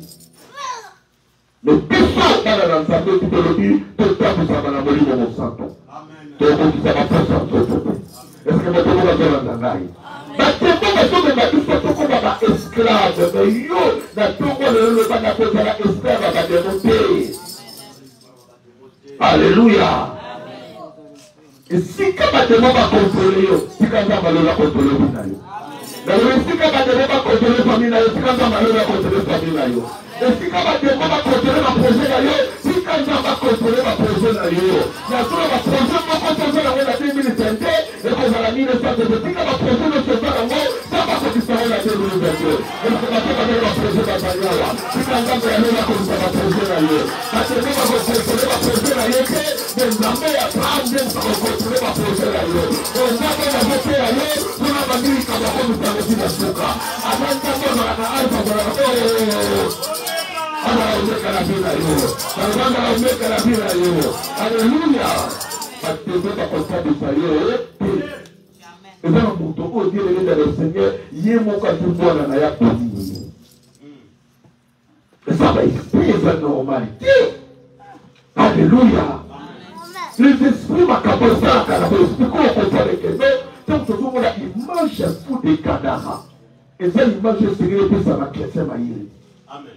Le péché, dans l'ensemble, tout le dit, tout le temps pour ça, dans la molie de mon sang. Tout le monde qui ça va faire ça, tout le monde. Est-ce que votre monde va faire la canaille? Esclave, mais yo, na Togo le bana koza la esclave va démonter. Alléluia. Et si kabademo va contrôler yo, si kaza malola contrôler binayo. Na yo si kabademo va contrôler famille na yo, si kaza malola contrôler famille na yo. Et si kabademo va contrôler ma projet na yo, si kaza va contrôler ma projet na yo. Na so va projet mo contrôler na la 2020 et que la 1970 si ka projet no se fa ngo. Qui sera la délivrance. Et c'est la projet de la Bayala. Si quand on a la comme ça va projet la lieu. Parce que nous va contrôler la projet la lieu que les Zambés à prendre ça va contrôler la projet la lieu. On a pas la voté la lieu, on a pas dit qu'on va comme ça le suka. Avant ça on a la alpha voilà. Alors on est la vie na yo. Balabanda la omeka la vie na yo. Alléluia. Batendo ba constat de sayo. Et dans le bouton, on dit le Seigneur, il y a mon cas de moi dans la police. Et ça va expliquer la normalité. Alléluia. Les esprits m'accablent ça, car les esprits qu'on comprend les questions, donc ce sont la image fou des cadavres. Et cette image est ségrégée, ça va chrétien maïre.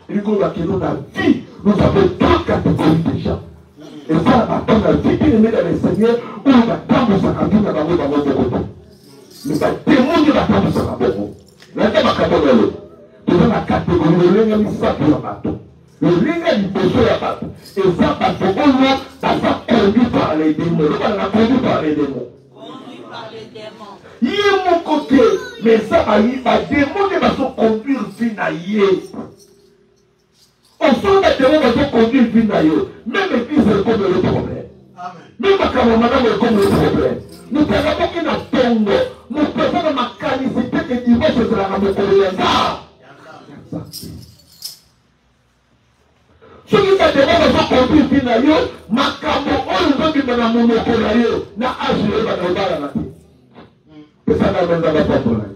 Et nous avons la vie, nous avons trois catégories de gens. Et ça, attend la vie, il est dans les seigneurs, où on va tendre sa cabine à l'avant dans votre côté. Mais ça démontre la tendre sa cabine. La tête à cabine, tu as la catégorie, le lien est ça pour la bateau. Le lien est besoin de la bateau. Et ça, parce que ça conduit par les démons. Le l'a conduit par les démons. Conduit par les démons. Il est mon côté, mais ça va y démon de façon conduire finaillé. On sent que les démons vont conduire finaillé. Même l'église est comme le problème. Même ma camarade est comme le problème. Nous prenons qu'il n'a tombe. Nous prenons ma canicité que dimanche c'est la rame colère. Ce qui t'a demandé de conduire finaillé, ma camarade, on veut que mon monocolaire n'a agiré dans le bar à la tête. Et ça n'a même pas de problème.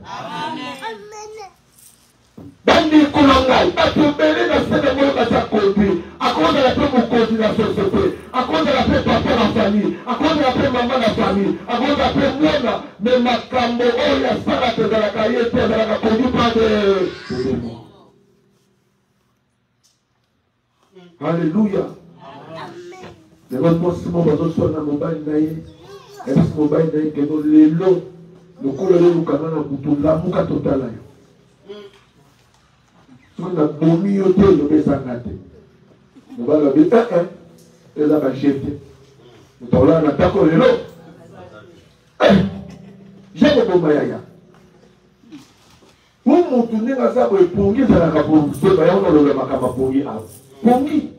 Bandi Koulangai, parce que Bélé n'a pas de mots à conduire. À cause de la paix pour conduire la société, à cause de la paix papa la famille, à cause de la paix maman la famille, à cause de la paix moi, mais ma cambo, oh, il y a ça là, dans la cahier, dans la conduite pas de. Alléluia. Les autres mots, si mon bateau soit dans mon bain d'ailleurs, et si mon bain d'ailleurs, que nous les lots, nous coulons nous canons dans tout la mouka totale. Si on a bomi au thé, nous baissons la tête. Nous allons le dire, et là, va jeter. Nous allons là, on attaque les lots. J'ai le bon maïa. Où mon tourné à ça, pour qui ça n'a pour vous, c'est pas on le macaba pour qui. Pour qui?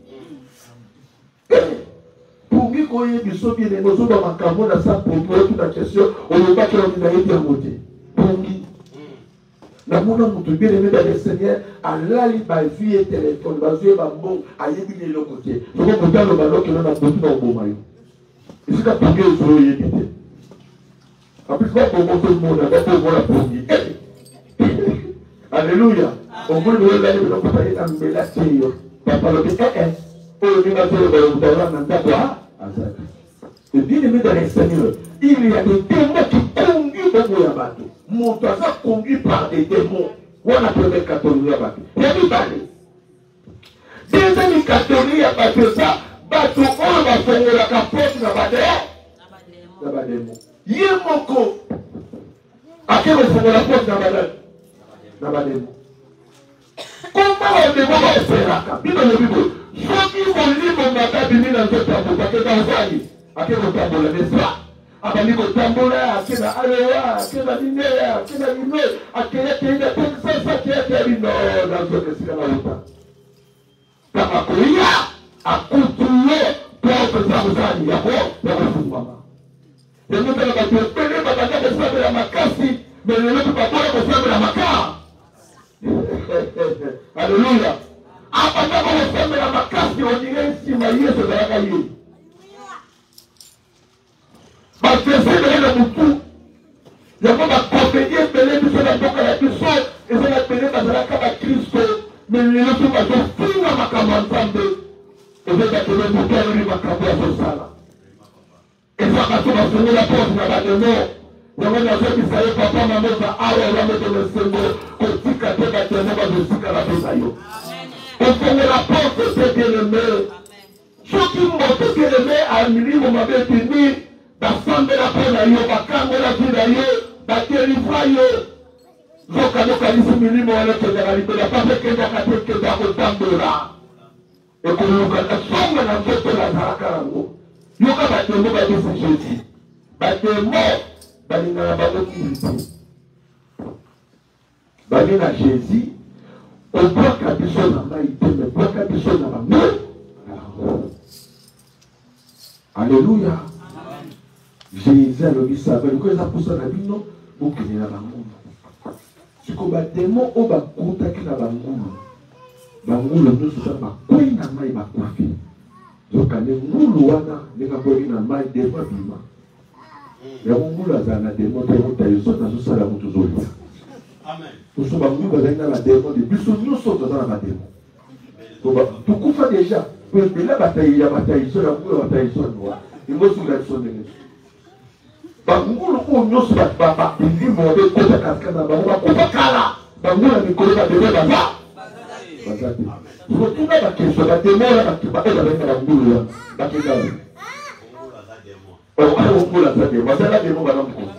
Pour qui qu'on ait du saut bien, nous sommes dans ma camon à ça pour toute la question, on ne va pas qu'il y ait bien monté. Pour qui? La mouna moutou bien aimé dans le Seigneur, à l'ali ba vie et téléphone, ba vie ba bon, à yébi de l'autre côté. Je vais vous dire le ballon qui est dans le bon maillot. Et c'est qu'à pour que vous soyez yébi. Après, c'est pas pour monter le monde, c'est pas pour la poignée. Alléluia. On veut nous aller dans le côté de la mélasse. Papa le dit, pour le dire, c'est le ballon de la nanda quoi? Le bien aimé dans le Seigneur, il y a des démons qui conduisent au Moyabato. Mon toit conduit par des démons. On a première catégorie à battre. Il y a des balais. Deuxième catégorie à battre ça. Bateau, on va faire la capote dans la démon. Il y a mon co. À quel moment on va faire la capote dans la démon? Comment le démon va faire la capote? Bible le Bible. Ceux qui vont lire mon matin, ils dans le tableau. Parce que dans le tableau, à quel tableau, n'est-ce pas? Abali kotambola akena alewa akena linea akena lino akena kenda sasa kiasi lino nazo kesika na uta kama kuia akutuye kwa kuzamuzani yako ya kufungwa ndio tena batupele bataka kusabe ya makasi melele tupapora kusabe ya makaa. Haleluya. Hapa ndipo kusabe ya makasi onyesi ma Yesu baraka hii. Parce que c'est le moutou. Il y a pas de compagnie, mais les gens qui sont dans la puissance, et c'est la pénètre dans la cave à Christ, mais les gens qui sont fous dans ma cave ensemble, et c'est la pénètre pour qu'elle arrive à cave à ce sala. Et ça va se passer la porte dans la démon. Il y a des gens qui savent, papa, maman, va aller, on va mettre le Seigneur, qu'on dit qu'à tout à l'heure, on va se dire qu'à la bête. On fait la porte, c'est bien aimé. Ceux qui montent bien aimé, à Mili, on m'avait fini. L'ensemble de la peau d'ailleurs, la cambre la vie d'ailleurs, la territoire, zoka lisi milimo wale kwenye la pase kenda kate kenda kutambura. Eko yuka na songa na mtoto la zaraka lango. Yuka batemo badisi Jésus. Batemo balina na baloti iti. Balina Jésus, on bloque la personne en maïté, mais bloque la personne en maïté. Alléluia. Jésus a le savait, le quoi ça pour ça la vie non, vous qui n'a pas monde. Ce qu'on va démon, on va contacter la bangoule. bangulu nyonso za makwei na mai bakufi zokande ngulu wana ndenge boyi na mai demo bima ya ngulu azala na demo te motayiso nazosala moto zolia amen toso bangulu bazali na bademo de biso nyonso toza na bademo tukufa deja pembela batayiya batayiso ya ngulu batayiso noa ingosula biso ndenge bangulu oyo nyonso babilimo bekota kasika na bango bakufa kala bangulu ya mikolo bademo baza bazate tuna bakesho bademora bababenga bangulu ya bakendao ngulu aza demo azala demo bana mokolo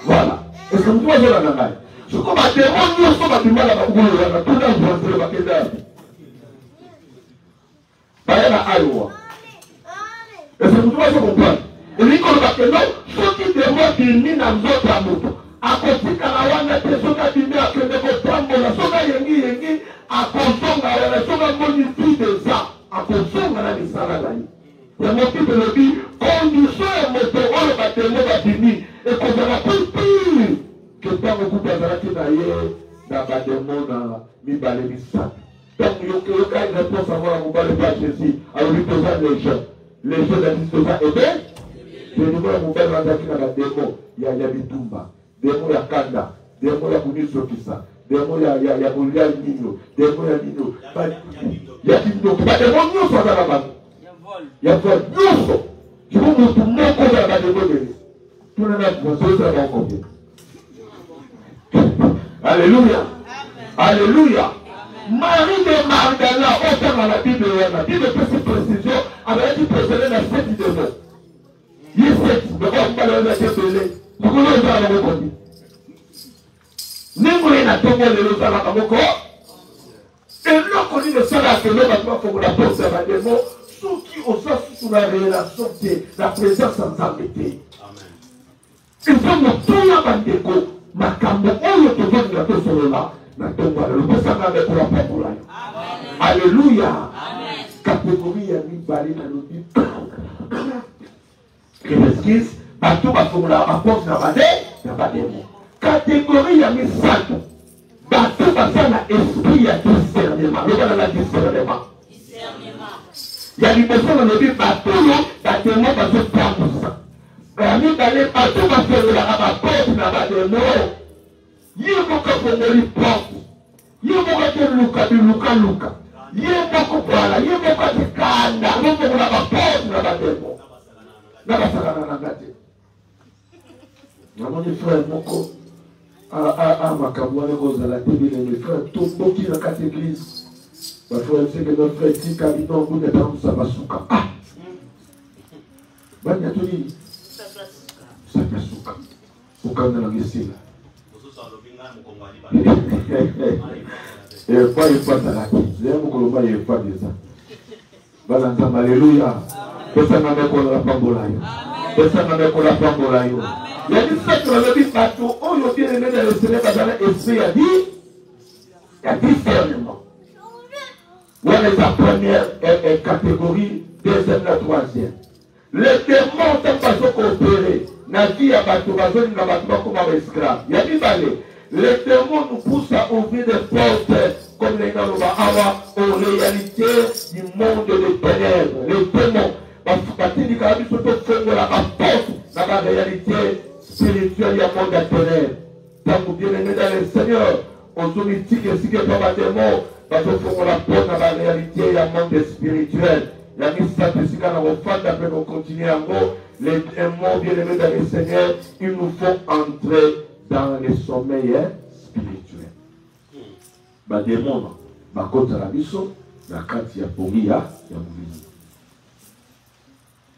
voilà est-ce que mutu azolanda ngai soko bademo nyonso babimala bangulu wana tuna voisile bakendao baya na ayowa est-ce que mutu azokomprendre elikolo bakendo soki demo bimi na nzoto ya moto akotikala wana te soki abimi akende kotambola soki ayengi akozonga wana soki amoni vide eza akozonga na misala na ye yango tipe elobi kondisio ya moto oyo bademo babimi ekozala kupire ke ntango kutu azalaki na ye na bademo na mibale misato ntango yokai réponse avant na mobale pa jésus alobi toza légion dati toza ebe denimo ya mobale azalaki na bademo ya bitumba demo ya kanda demo ya kunisokisa demo ya kolia nino demo ya nino ya kindoko bademo nyonso aza na bango ya vol nyonso jiko motu moko oza na bademo bele tuna na vosoza bango bien alléluia alléluia Marie de Magdala otanga na bible wana bible pesi précision azalaki posele na 7 demo ye 7 beko mbala wana tebele kukolo eza na mokondi ningo ye na tongo lelo ezalaka moko eloko nini esalaka elo bato bafongola porte ya bademo soki oza susu na relation te na présence ya nzambe te ezo motoya bandeko makambo oyo tozolinga tosolola na tongo lelo pesanga mekula pambola yo alleluya kategorie ya mibale na lobi keleskis bato bafongola baporte na bademo catégorie ya misato bato baza na esprit ya discernement lobana na discernement ya liboso na lobi bato oyo bademo bazotambusa ya mibale bato bafololaka baporte na bademo ye moko afongoli porte ye moko ateluka bilukaluka ye moko bwala ye moko atikanda azofongola baporte na bademo na basakana na nga te namoni frère moko makambo wana kozala te bilenge frère tomboki na kati église bafrère seke notre frère tika bino ngune tambusa basuka banyato nini sakasuka okanga na ngesila efa ezalaki zeye mokoloba efa deza bana nzambe alleluya pesanga mekola pambola yo pesanga mekola pambola yo yadi sato lobi bato oyo bien aimé dans le Seigneur bazala esprit ya discernement voilà la première catégorie deuxième la troisième les démons sont pas coopérés na vie ya bato bazolinga bato bakoma esclave ya mibale les démons nous poussent à ouvrir des portes comme les naloba awa aux réalités du monde des ténèbres les démons batindika biso tofongola baporte na baréalité spirituel ya monde ya ténèbres tango bien aimé dans le Seigneur ozomitike esike pa bademo bazofongola porte na baréalité ya monde spirituel ya misato esika na kofanda mpe kocontinue yango les démons bien aimé dans le Seigneur ils nous font entrer dans le sommeil spirituel bademo bakotala biso na kati ya pongi ya molimo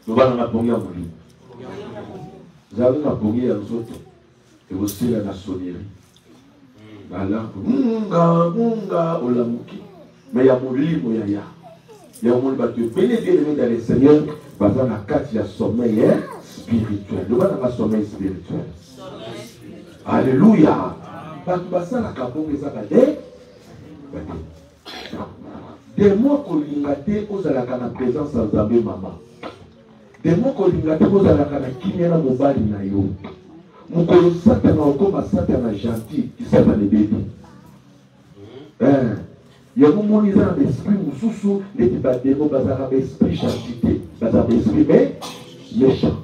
lobana na pongi ya molimo zali na pongi ya nzoto ekosila na sonnerie balango munga olamuki me ya molimo ya moli bato ebele bien dans le Seigneur baza na kati ya sommeil spirituel lobana na sommeil spirituel alléluia bato basalaka bongo ezaka demo kolinga te ozalaka na présence ya nzambe mama demo kolinga te ozalaka na kimia na mobali na yo mokolo satana okoma satana gentil kisatana ebebi Il y a un moment où ils ont l'esprit, ou sous-sous, les démons, ils ont l'esprit chantité, ils ont l'esprit méchant.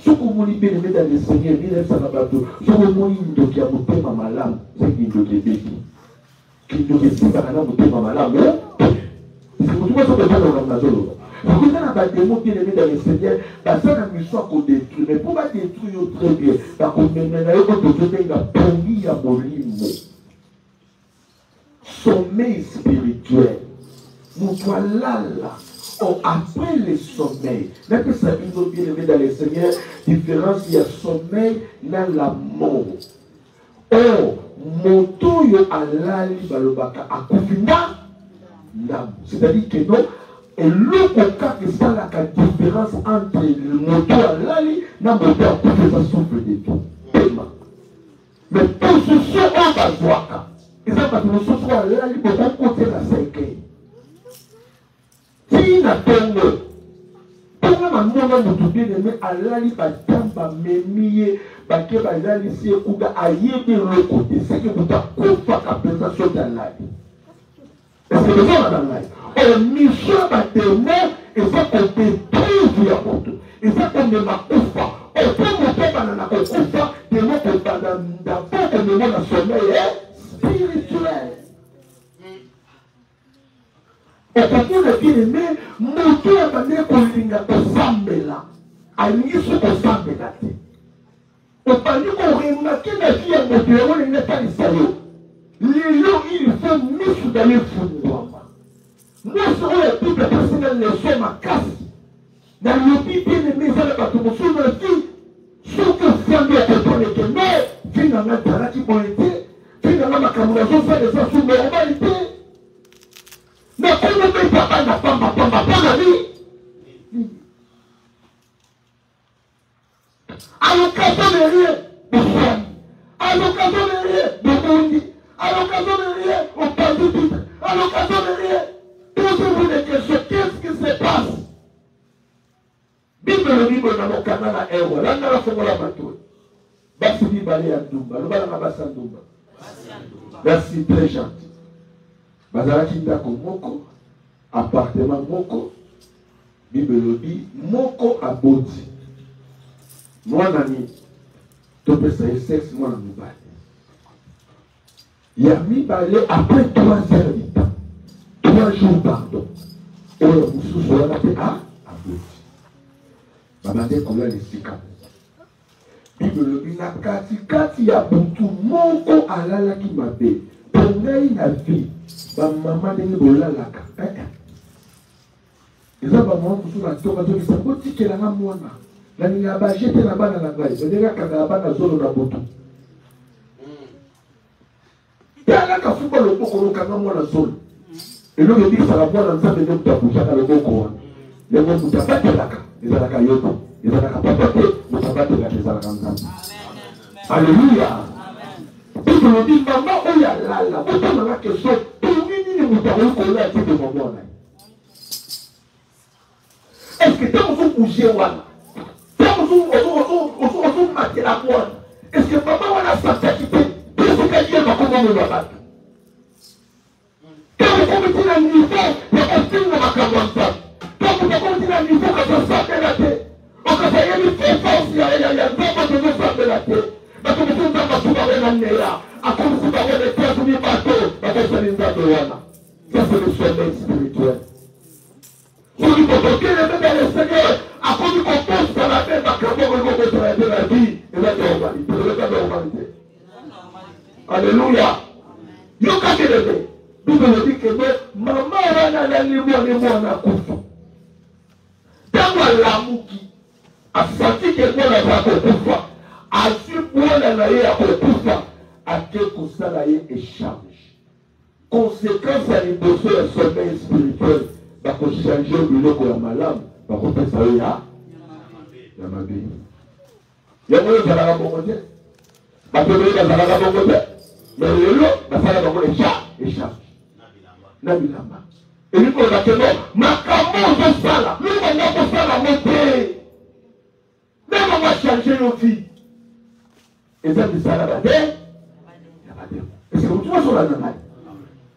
Ce que vous libérez dans le Seigneur, il est sans abattu. Ce que vous libérez qui a monté ma malade, c'est qu'il doit être béni. Qu'il doit être béni, par exemple, monté ma malade. Parce que vous trouvez ça de faire dans la zone. Vous avez des démons qui est dans le Seigneur, parce que la mission qu'on détruit, mais pour pas détruire très bien, parce qu'on met maintenant, quand on fait la pongi à mon limo. Sommeil spirituel. Nous sommes là. Oh, après le sommeil, même que ça nous bien aimé dans le Seigneur, différence, il y a sommeil dans la mort. Oh, moto yo alali balobaka akufina nam. C'est-à-dire que non, et le cas que ça la différence entre le moto alali et le moto akufi, ça souffle de vie. Mais pour ce soir, on va voir. Et ça, parce que nous sommes alali pour rencontrer la 5e. Si na tongo, tongo na mwana mutu bien-aimé alali batamba memiye bake bazali si ekuga ayebe le côté c'est que vous akufa kapesa so dalali. Est-ce que vous avez dalali? On mission batemo et ça qu'on détruit ya moto. Et ça qu'on ne makufa. On peut monter banana kokufa de notre banana d'abord qu'on ne la sommeil spirituel. Au concours de bien-aimé, moto ya bane kolinga kosambela. Alingi so kosambela te. Opani koremaki na vie ya moto ya wana inatalisa yo. Lelo il faut misu dans les fundwama. Mwese oya Bible personne leso makasi. Na lobi bien-aimé zala bato mosusu na vie. Soki fandi ya kopone ke no, vina nga talaki bonete, vina nga makamuna zo sa de sa sous normalité. Mais comment on peut pas la femme, pas la vie? À l'occasion de rien, de famille. À l'occasion de rien, de monde. À l'occasion de rien, on parle du tout. À l'occasion de rien, posez-vous des questions. Qu'est-ce qui se passe? Bible le Bible dans mon canal à Ewa. Là, on a fait la bateau. Basi Bibali à Dumba. Le Bala Mabasa Dumba. Merci, très gentil. Bazalaki ndako moko, appartement moko, bibelobi moko aboti. Mwana ni topesa ye sexe mwana mibale. Ya mibale après 3 heures du temps, 3 jours pardon. Oyo mususu wana pe aboti. Babande kola lesika. Bibelobi na kati ya butu moko alalaki mabe. Pongai na vie. Maman n'est pas là. Ils ont pas mon sur la tombe de sa boutique qui est la moana. La n'y a pas jeté la banane à la glace. C'est déjà quand la banane zone la boto. Et à la cafou le boko quand on la zone. Et l'on dit ça la voix dans sa maison de boucha dans le boko. Les mots de pas de la les à la caillotte. Les à la capacité, vous savez de la les à la campagne. Alléluia. Bible nous dit, maman, où il y a là, vous avez la question, pour nous, nous avons collé à titre de maman. Est-ce que tant que vous bougez, tant que vous matez la moine, est-ce que maman a la sanctité, qu'est-ce qu'elle dit à comment on va battre? Quand vous commettez un niveau, vous continuez à commencer. Quand vous commettez un niveau, quand vous savez la tête, quand vous avez une force, il y a vraiment de nous savoir la tête. Mais comme vous avez un peu à comme si vous avez des pièces de bateau, ça c'est le sommeil spirituel. Vous dites que le Seigneur a connu qu'on pense dans la tête à de la vie et la normalité. Alléluia. Yo kakelebe. Bible dit que maman wana la limon na kufa. Tango lamuki a senti que mwana va kufa. A su mwana na ye kufa. A que kusala ye échange. Conséquence à l'imposer le sommeil spirituel. Va changer le biloko ya malamu. Va kopesa yo ya mabe. Ya mwana zalaka bongo te. Ba pemeli zalaka bongo te. Mais lelo basala bango échange. Na bilamba. Et lui pour la question, makambo zosala, lui on a kosala moté. Même on va changer nos vies. Et ça bisala ba te. Est-ce que vous trouvez sur la normale?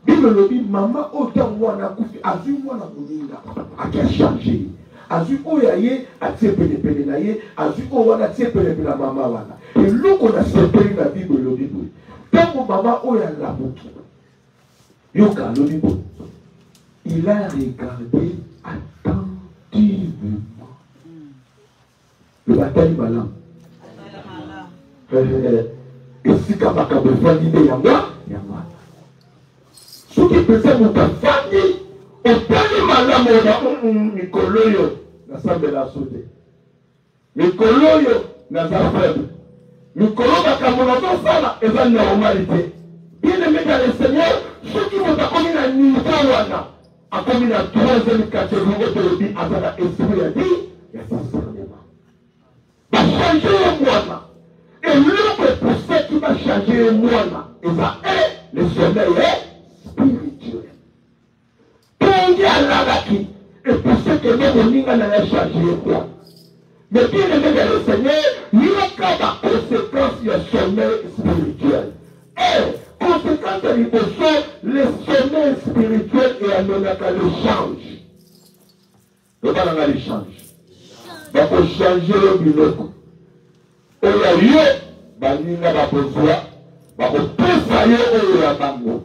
Bible Bible le dit, maman, autant moi, a vu moi la moninga, a changé. A vu oyaye, a tse pele naye, a vu owana tse pele la maman wana. Et l'eau qu'on a séparé la Bible le dit, tant mon maman oya la bouki, yoka le dit, il a regardé attentivement. Le bataille malam. Et si kabaka me valide yanga, yanga. Ce qui faisait mon famille, au premier malam, on a Mikoloyo, la salle de la sauté. Mikoloyo, la faible. Mikoloyo, la camonato sala, et la normalité. Bien aimé dans le Seigneur, ceux qui vont commis la Nizawana, a commis la troisième catégorie de vie, à la esprit a dit, il y a discernement. Va changer moi. Et l'autre pour ceux qui va changer moi, et ça est le sommeil spirituel. Tongi à l'agaki, et pour ceux qui n'ont pas changé quoi. Mais bien aimé dans le Seigneur, il n'y a pas de conséquence du sommeil spirituel. Et conséquence de l'émotion, le sommeil spirituel et à le change. Le balanga le change. Il faut changer le biloko. Oya yo, baninga bakozwa, bakopesa yo oyo ya bango.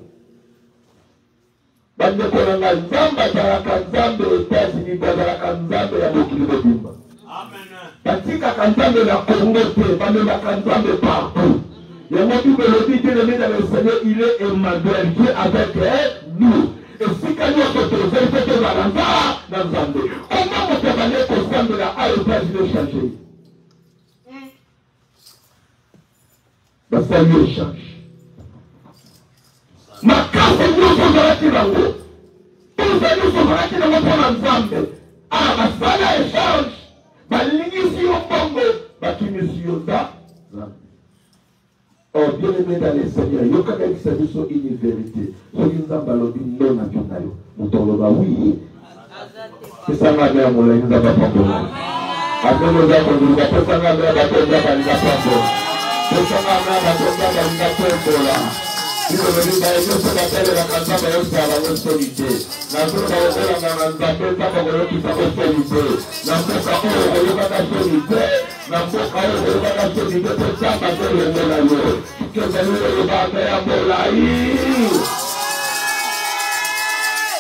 Bandeko nanga nzambe azalaka nzambe États-Unis, bazalaka nzambe ya mokili mobimba. Batikaka nzambe na Congo te, bamemaka nzambe partout. Yango Bible le dit, bien aimé dans le Seigneur, il est Emmanuel, Dieu avec nous. Et si quelqu'un se trouve, il faut que Valanda dans Zambé. Comment vous pouvez aller au sein de la A États-Unis changer? Ça lui change. Ma casse nous sommes à la Tirango. Tous nous sommes à la Tirango pour l'ensemble. Ah, ma salle échange. Ma ligne si on tombe, ma kimisio da. Oh, bien aimé dans les Seigneurs, il y a quand même une vérité. Ce qui nous a balobi non à Pionayo. Nous t'en oui. C'est ça ma mère, mon lait, nous a pas fait. Après nous avons dit, nous avons fait ça, nous avons fait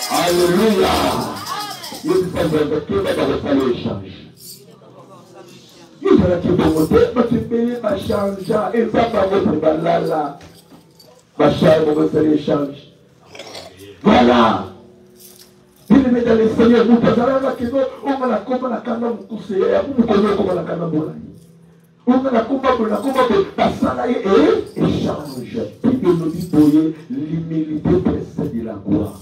Alléluia. Nous allons te demander, tu payes ma change, et ça va votre balala. Ma change, votre échange. Voilà. Il est dans les Seigneurs, nous allons on va la combat la cana, vous conseillez, vous connaissez comment la cana bola. On va la combat, la salaire et échange. Puis nous dit, l'humilité précède la gloire.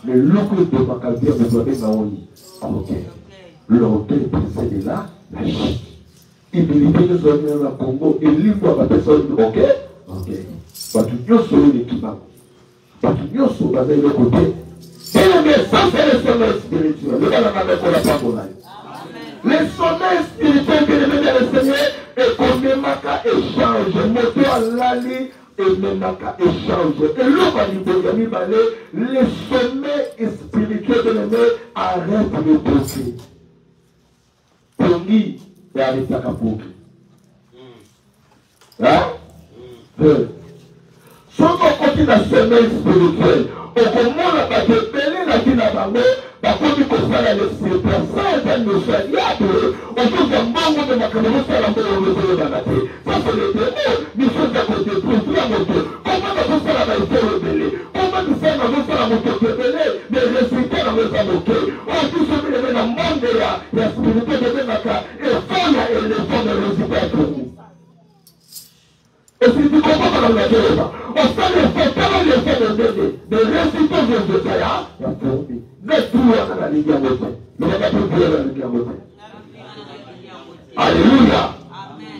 Le lucre de ma carrière, vous avez maoni. Ok. L'orgueil précède la chute. Humilité nous a mis au Congo et libre à la personne. Ok? Ok. Parce que nous sommes l'équipement. Parce que nous sommes basés de côté. Mais ça, c'est le sommeil spirituel. Le gars, on a pas la parole. Le sommeil spirituel que le Seigneur est qu'on ne m'a qu'à échanger. Moto à l'ali et ne m'a qu'à échanger. Et l'eau va lui donner le sommeil spirituel de l'ennemi arrête le procès. Pongi. Et avec la capote. Hein? Si on continue à sommeil spirituel, au moment où on va belé la vie dans la main, on continue à faire les circonstances, ça nous fait diable. On trouve un membre de ma caméra, ça l'a fait le dans la tête. Ça, c'est le démon. Nous sommes à côté, pour la moto. Comment on peut faire la vie rebelle? Comment tu fais la moto rebelle? Mais résultats dans les amours. On peut se mettre dans le monde de la spiritualité de Benaka. Et les fonds de résultats pour nous. Et si tu comprends dans la guerre, on fait les fonds, quand les fonds de bébé, les résultats de Zaya, il y a pour nous. Mais tout le monde a la ligue à moto. Mais il n'y a pas de problème à la ligue à moto. Alléluia.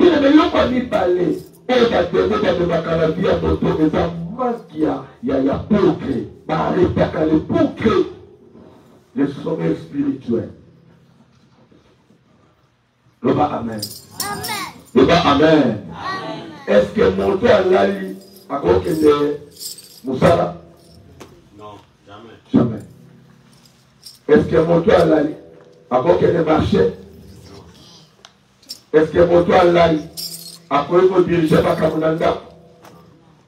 Il ne veut pas ni parler. On va donner dans ma carabie à moto, mais ça manque qu'il y a pour créer. Arrêtez à aller pour créer le sommeil spirituel. Le bas amen. Le bas amen. Est-ce que monter à l'ali à côté de Moussala? Non. Jamais. Est-ce que mon toit là, avant qu'elle ait marché? Est-ce que mon toit là, après qu'on dirige ma Kamunanda,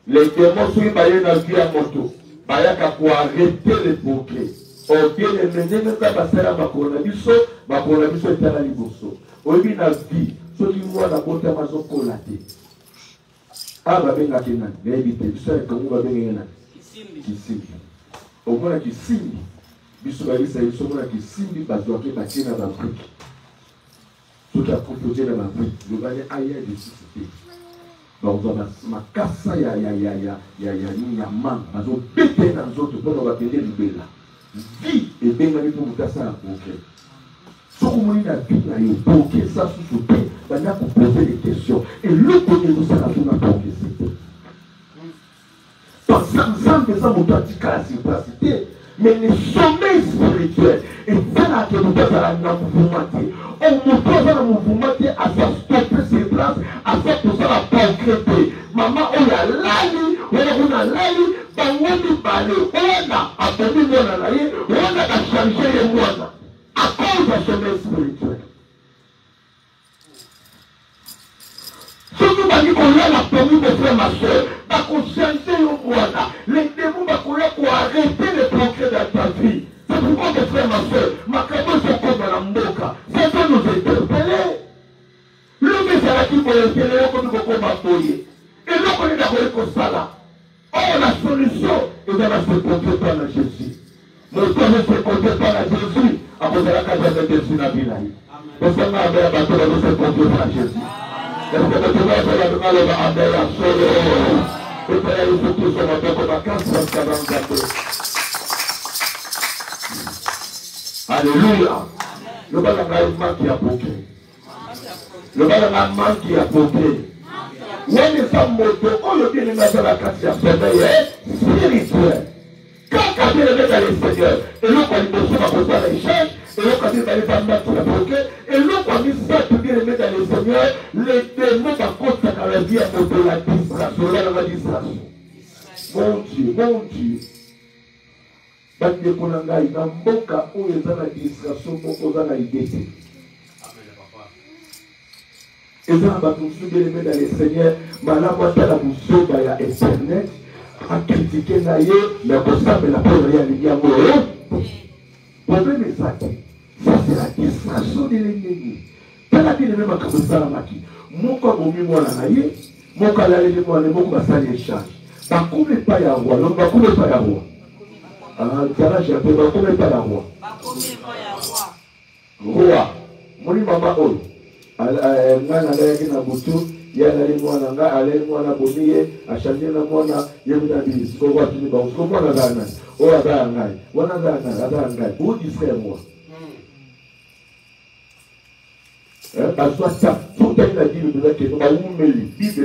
les démons sont baillés dans le vie à moto, baillés pour arrêter les bouquets. On vient de mener même quand ma sœur ma coronavirus était à la liboso. On vit dans la vie, ceux qui voient la beauté à ma zone colatée. Ah, va bien à Kenan, mais évitez, vous savez comment va bien à Kenan. Qui au moins qui simbi. Bisoubaï, ça y est, au moins qui simbi, parce que tu as dans la brique. Ce qui a proposé dans la brique, vous allez ailleurs de susciter. Donc, ma casse, il y a man, parce que pété dans les autres, on va péter le bella. Vie et bien pour vous casser un bouquet. Ce qu'on m'a dit, la vie, il y a un bouquet, ça sous-souté, on a poser des questions. Et le côté de ça, on a pas question. Parce que ça me faisait mon capacité, mais le sommeil spirituel, et ça là que nous avons un mouvement, on nous pose un mouvement à sa stopper ses places, à faire tout ça la concrété. Maman, on a l'ali, on a l'ali, on a parlé, on a appelé mon analyé, on a changé les moines à cause du sommeil spirituel. Ce qui m'a dit qu'on a la permis de faire ma soeur, à conscientiser au moine, les démons pour arrêter les progrès dans ta vie. C'est pourquoi mes frères, ma soeur, ma caméra se compte dans la mboka. C'est ça nous interpeller. L'homme est là qui peut interpeller comme nous pouvons m'appuyer. Et l'homme est d'accord avec ça là. Oh, la solution, il va se compter par la Jésus. Mais quand je se compter par la Jésus, à cause de la case de Jésus dans la vie. Parce qu'on a un bateau, on se compter par Jésus. Est-ce que tu vas faire la demande à Abel à Solo? Et puis, il faut que ça va faire comme à 444. Alléluia. Le bal a un qui a bouqué. Le bal a un qui a bouqué. Où est sa moto? Oh, le bien aimé dans la casse à sommeil spirituel. Quand on est dans les Seigneurs, et l'autre a une notion à cause de l'échange, et l'autre a dit d'aller dans le match qui a bouqué, et l'autre a dit ça, tu bien aimé dans les Seigneurs, les démons à cause de la vie à moto, la distraction, la distraction. Mon Dieu, mon Dieu. Bande konangai na mboka oyo ezana distraction moko zana idée. Ezana batunsu beleme dans les seigneurs, malamu atala busoba ya internet, a critiquer na ye, mais kosabe la pole ya liya moyo. Problème est ça. Ça c'est la distraction de l'ennemi. Tala ki le même kabusala maki. Moko bomi mwana na ye, moko alale mwana moko basali échange. Bakome pa ya roi, donc bakome pa ya roi. Ah, j'ai appris, bah, comment est pas la roi? Roi. Mon maman, oh. Nana, qui n'a boutou, il y a les moines, allez, moine, bonnier, à changer la moine, il y a une abîme, ce qu'on voit, tu dis, bon, ce qu'on voit, la dame, oh, la dame, oh, la dame, où distraire moi? Parce que ça, tout le monde a dit, le que nous allons nous mêler, vite, et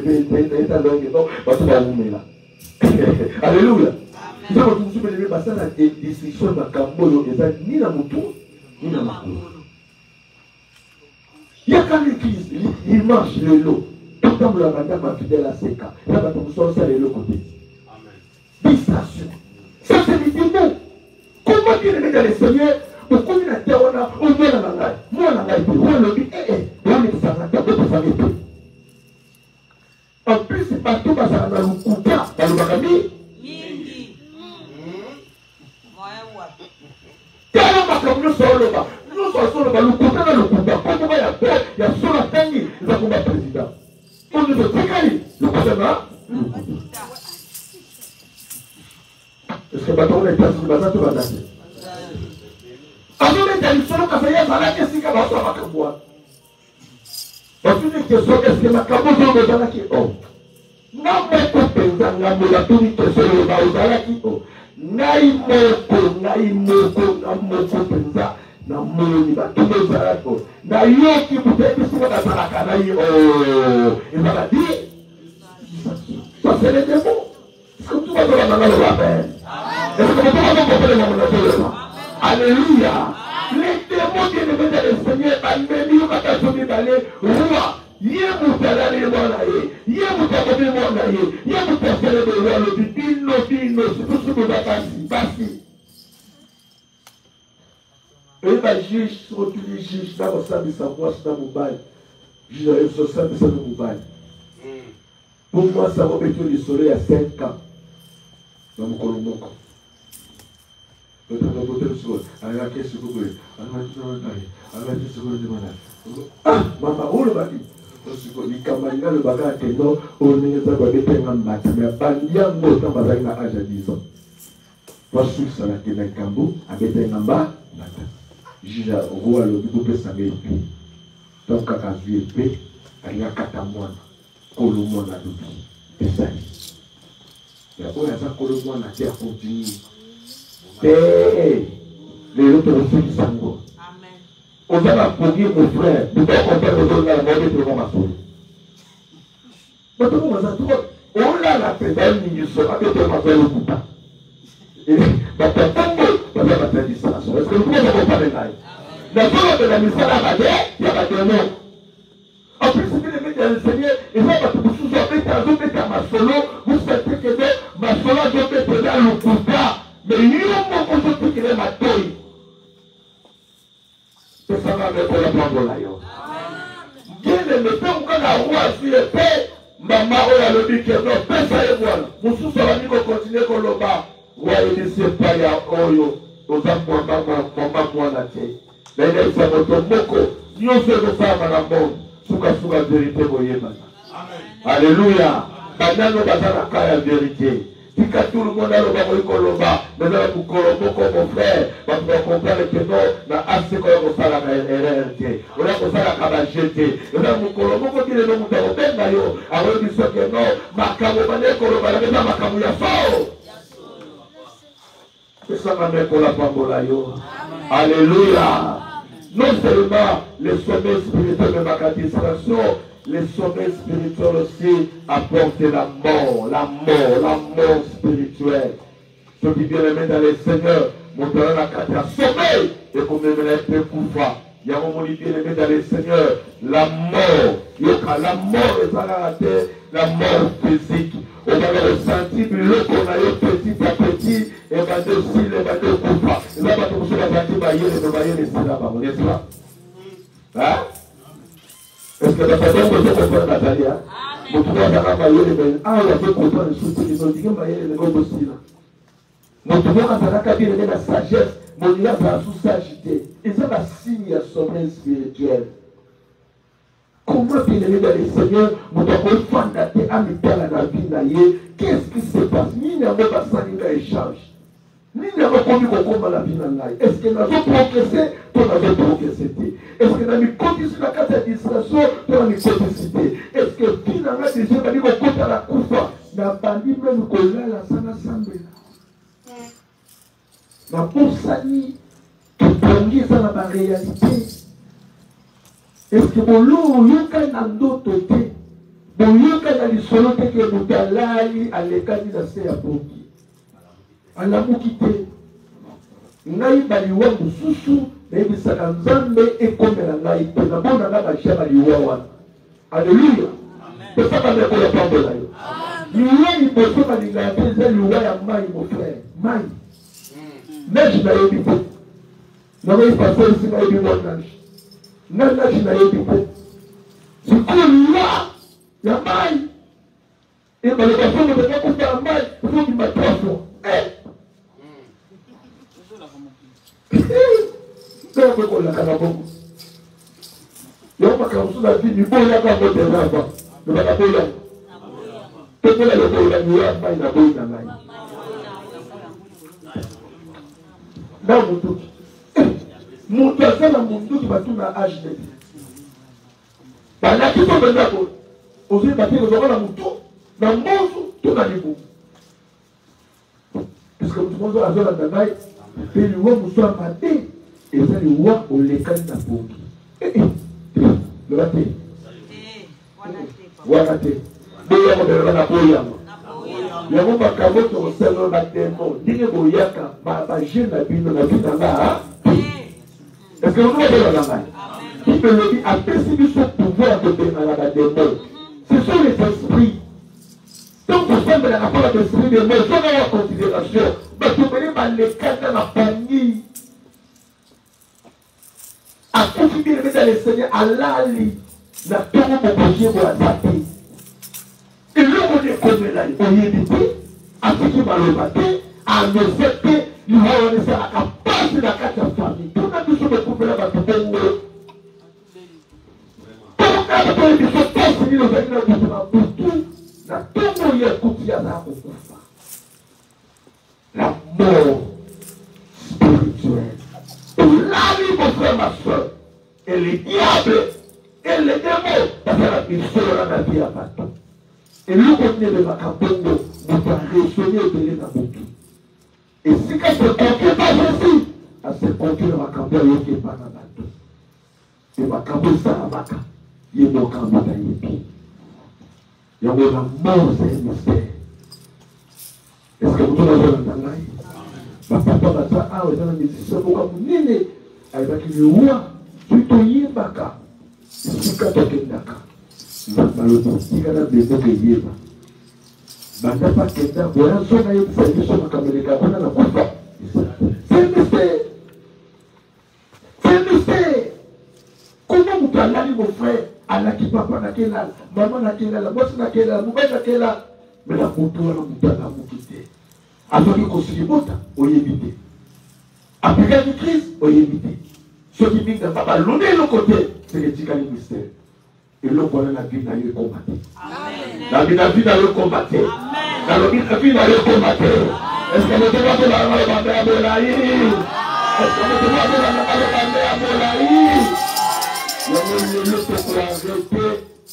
alléluia. Nous avons tous les mêmes passages et discussions dans Camboyo et ça ni la moto ni la moto. Il y a quand il marche le lot. Tout comme la madame fidèle à Seka. Il y a quand on sort ça le lot côté. Distraction. Ça c'est les démons. Comment dire les gars les seigneurs pour qu'on ait la terre on a on vient la langue. Moi la langue on le dit on est ça la terre pour ça les. En plus c'est pas tout parce qu'on a le coup dans le bagami. Nous sommes le côté le combat. Comment il y a sur la famille, nous avons un président. On nous a dit le gouvernement. Est-ce que Baton est placé dans le Baton? Alors, les traditions, quand il y a la question qui va se faire, parce que les questions, est-ce que ma caboche est dans la qui? Oh. Non, mais pour penser, la moulatoire qui est sur le Baton qui? Oh. Naimoko penza na moni ba tumo zarako na yoki muteki sima da zaraka na yo il va dire ça c'est les démons est-ce que tu vas dans la main de la paix est-ce que tu vas dans le monde de la alléluia les démons qui ne veulent pas le Seigneur amène yo kata sobi balé roi yemu talale mwana ye yemu takobi mwana ye yemu tasele de roi le bino susu bakasi basi Et il juge, sur tous les juges, dans le sang de sa voix, dans mon bail. Juge avec ce sang de sa bail. Pour moi, ça va mettre le soleil à 5 ans. Dans mon colombo. Ah, maman, où le bâti? Il camarade le bagage à ténor, on est dans le bétain en maths, mais pas bien mot dans le bagage à âge à 10 ans. Voici ça la ténor cambo, à bétain en bas, juge à roi le groupe sanguin. Donc, à épée, il y a 4 mois, colombo na doubi, et ça. Il y a un colombo na terre continue. Les autres aussi du sango. On va appuyer mon frère. Nous devons comprendre les autres dans la mort de ma soeur. On l'a la pédale, il sera que tu m'as fait le coup. Et ma papa, on va faire du sang. Est-ce que vous pouvez comparer là? La zone de la mission à la baguette, il y a pas de nom. En plus, c'est que les médias du Seigneur, et là, vous sous-offrez à zone de ma solo, vous savez que ma solo doit être dans le coup. Mais il y a un moment où je ma toile. C'est ça va mettre la bande là. Bien aimé, quand la roi sur épée, maman, on a le dit que non, personne ne voit. Mon sous-sol a dit qu'on continue qu'on le bat. Ouais, il dit c'est pas ya oyo. Aux enfants, maman, moi, la tête. Mais il est ça, notre moko. Nous sommes ça, madame, souka vérité, voyez, madame. Alléluia. Maintenant, nous avons la vérité. Si tout le monde a le bas Koloba, mais là vous Kolobo comme mon frère, parce qu'on comprend que non, na assez comme on s'en a RRT, on a comme ça la cabajete, on a mon Kolobo qui est le nom de Robert Nayo, alors il dit que non, ma Kamobane Koloba, la maison ma Kamouya Fao. C'est ça ma mère pour la Pambolayo. Alléluia. Non seulement les sommets spirituels de ma distraction, les sommets spirituels aussi apportent la mort spirituelle. Ceux qui viennent mettre dans les seigneurs, monteront la carte à sommeil et comme les peu koufa. Il y a un moment qui vient mettre dans les seigneurs, la mort est la mort physique. On va le sentir, le qu'on a eu petit à petit, et va de aussi les va de koufa. Et là, on va sentir les là-bas, on est là. Hein? Est-ce que la personne peut se comprendre Nathalie? Vous pouvez avoir ah, il y a fait comprendre le soutien, ils ont dit que les gars aussi là. Nous pouvons avoir la sagesse, mon lien va sous sagité. Et ça va signer à sommeil spirituel. Comment bien aimer dans les seigneurs, nous devons fondater à la vie, qu'est-ce qui se passe? Ni n'a pas ça, échange. Ni n'a pas connu qu'on combat la vie. Est-ce que nous avons progressé? Nous avons progressé. Est-ce que nous avons conditionné la carte d'administration? Nous avons conditionné. Est-ce que finalement, les gens ont dit qu'on compte à la coufa? Nous avons dit même qu'on a la sana assemblée. Nous avons sani que premier ça n'a pas réalité. Est-ce que mon lot, il y a d'autres côtés? Bon, il y a des solos que nous avons à l'école de la CAPO. À la moukité, ngai baliwa mususu, nebisaka nzambe ekomela ngai pe na bona na bashia baliwa wana. Alléluia. C'est ça qu'on a pour la parole là. Liwa iboso balinga pesa liwa ya mai mon frère. Mai. Neige na yebi pe. Na vai passer ici na yebi mon neige. Na neige na yebi pe. C'est quoi liwa ya mai? Et ben le garçon ne peut pas couper la mai, il faut qu'il mette 3 fois. Não foi com a cara bom. Eu uma calça da vida, depois eu acabo de levar. Não vai dar boia. Depois eu vou levar minha mãe na boia também. Não muito. Muito assim na muito que vai tu na age dele. Para lá que tu vai dar boia. Os irmãos batem o jogo na muito. Na moço tu na ligo. Parce que tout le monde a besoin d'un bail. Et le roi vous soit maté. Et ça, le roi, on les calme à pour qui. Le raté. Wanaté. Boya, on est là, boya. Il y a un macabo qui est au sein de démon. Dit que boyaka, ma jeune a vu la vie dans la. Est-ce que vous voyez la main? Il me dit, a perçu son pouvoir de donner à la démon. Ce sont les esprits. Donc, vous savez, la parole de l'esprit de Dieu, sans avoir considération, mais vous venez dans les cas de la famille. akufi bien aimé dans le Seigneur alali na tongo mokoye boazate eloko nekomela oyebi te afiki maloba te anose te liwa wana esalaka mpasi na kati ya famille mpona biso bekufela bato bongo mpona batoye biso mpasi nini ozali na butu na butu na tongo ye ekuti azala kokufa la mort spirituelle olali mon frère ma soeur et le diable et le démon bazala bisolo na vie ya bato eloko nebemaka bongo moto aresonne ebele na butu esika se conclure pas Jésus à se conclure makambo ayoki epa na bato e makambo esalamaka ye mokambo nayebi yango na mort c'est un mystère. Est-ce que vous avez entendu ngai bapapa baza awa eza na musicien moko monene ayebaki le roi soki toyebaka esika tokendaka balobi tika na bemoko eyeba banda bakenda boya so nayebisa biso makambo eleka kuna na kufa c'est mystère. Comment moto alali mon frère alaki papa nakelala mama nakelala mwasi nakelala mobali nakelala me na moto wana moto alamuki te azwaki kosilibota oyebi te aplikaki crise oyebi te soki mingi na baloni eloko te seke etikali mystère eloko wana na vie na yo ekoma te na vie na yo ekoma te nalobi na vie na yo ekoma te eske moto bakolanga lobambe ya molai eske moto bakolanga lobambe ya molai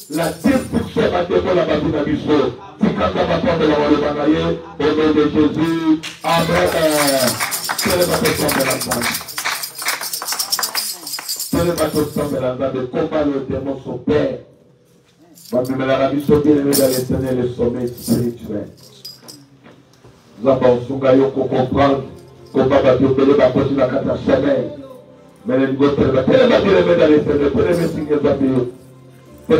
la destruction va dévoiler la base de Bichot. Si quand on va prendre la voie de Banaye, au nom de Jésus, Amen. Quel est votre sang de la femme? Quel est votre sang de la femme? De combattre le démon, son père. Mais la Bichot bien aimé dans l'éternel, le sommet spirituel. Nous avons Sungayo pour comprendre comment va dévoiler la base de la catastrophe. Mais les gars, tellement bien aimé dans l'éternel, tellement signé Zabio. Si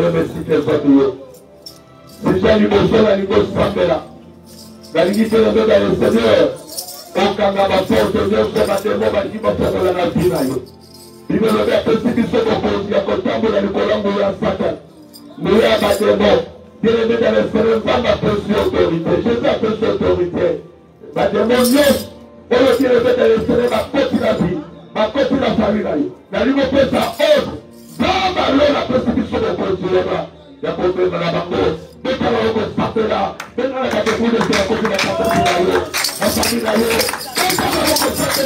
j'ai eu besoin de niveau Sambela, la limite de le Seigneur, au Kangaba Porte, Dieu se bat des mots qui vont faire la vie. Il me le met petit peu sur mon côté, à côté de la Nicolas Mouya Satan. Mouya Bademo, Dieu le met dans le Seigneur, pas ma petite autorité. Jésus a petite autorité. Bademo, yes, on le dit le met dans le Seigneur, ma petite la vie, ma petite la famille. La limite de sa ordre. Dans la précipitation de Dieu, il y a pour faire la banque. Dès qu'on va reconstater là, dès qu'on va faire des choses, on va faire la famille là, dès qu'on va reconstater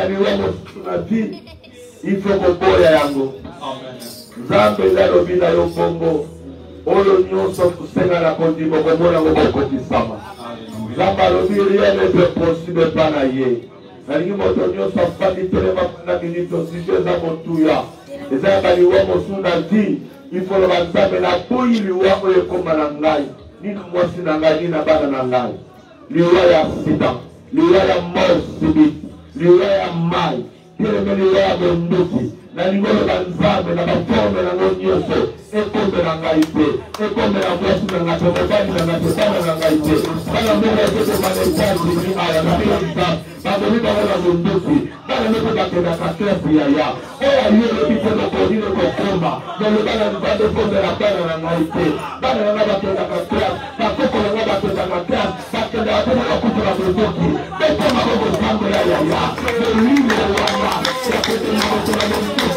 liwa mosuna vi ifo koboya yango nzambe ezalobi na yo bongo oyo nyonso kusenga na kondimo komona yango kokotisama nzambe alobi rien ne peut possible epa na ye nalingi moto nyonso afandi telema na minute osije eza motuya eza ya baliwa mosuna vi ifo loba nzambe naboyi liwa oyo ekoma na ngai nini mwasi na ngai nini na bana na ngai liwa ya sida liwa ya mort subite liwa ya mai teleme liwa ya bonduki na lingolo la nzambe na baforme na ngo nyonso ekombe na ngai te ekombe na mwasi na ngai te mobali na ngai te bana na ngai te bana mbongo ekete manekasi ni aya na pionsa baboli bango na bonduki bana noko bakendaka klasi yaya oyo ayelobi te nokodine kokoma nolobana nzambe ekondela bana na ngai te bana na ngai bakendaka klase bakoko na ngai bakendaka klase bakendaka te na bakutu na bonduki ekoma kokosambela yaya molimo wana yakotela kotola bonduki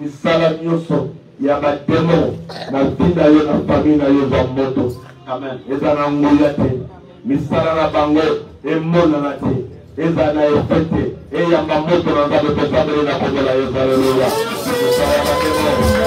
misala nyonso ya bademo na vinda yo na famille na yo za moto eza na nguya te misala na bango emonana te eza na efete eyamba moto na nzambe tosambeli na kobola yo haleluya misala ya bademo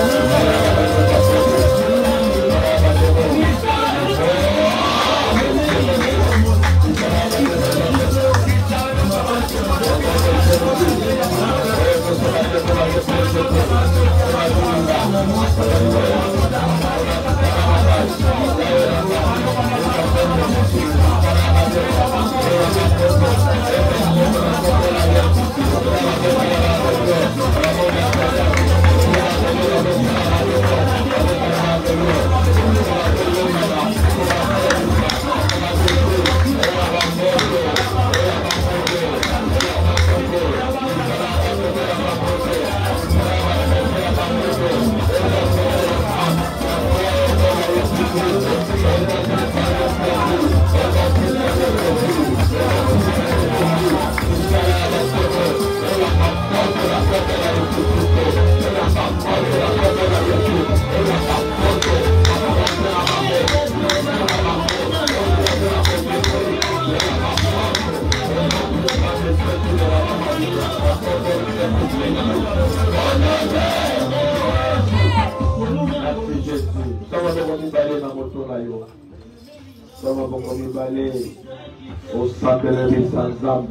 au centre de Sanzam,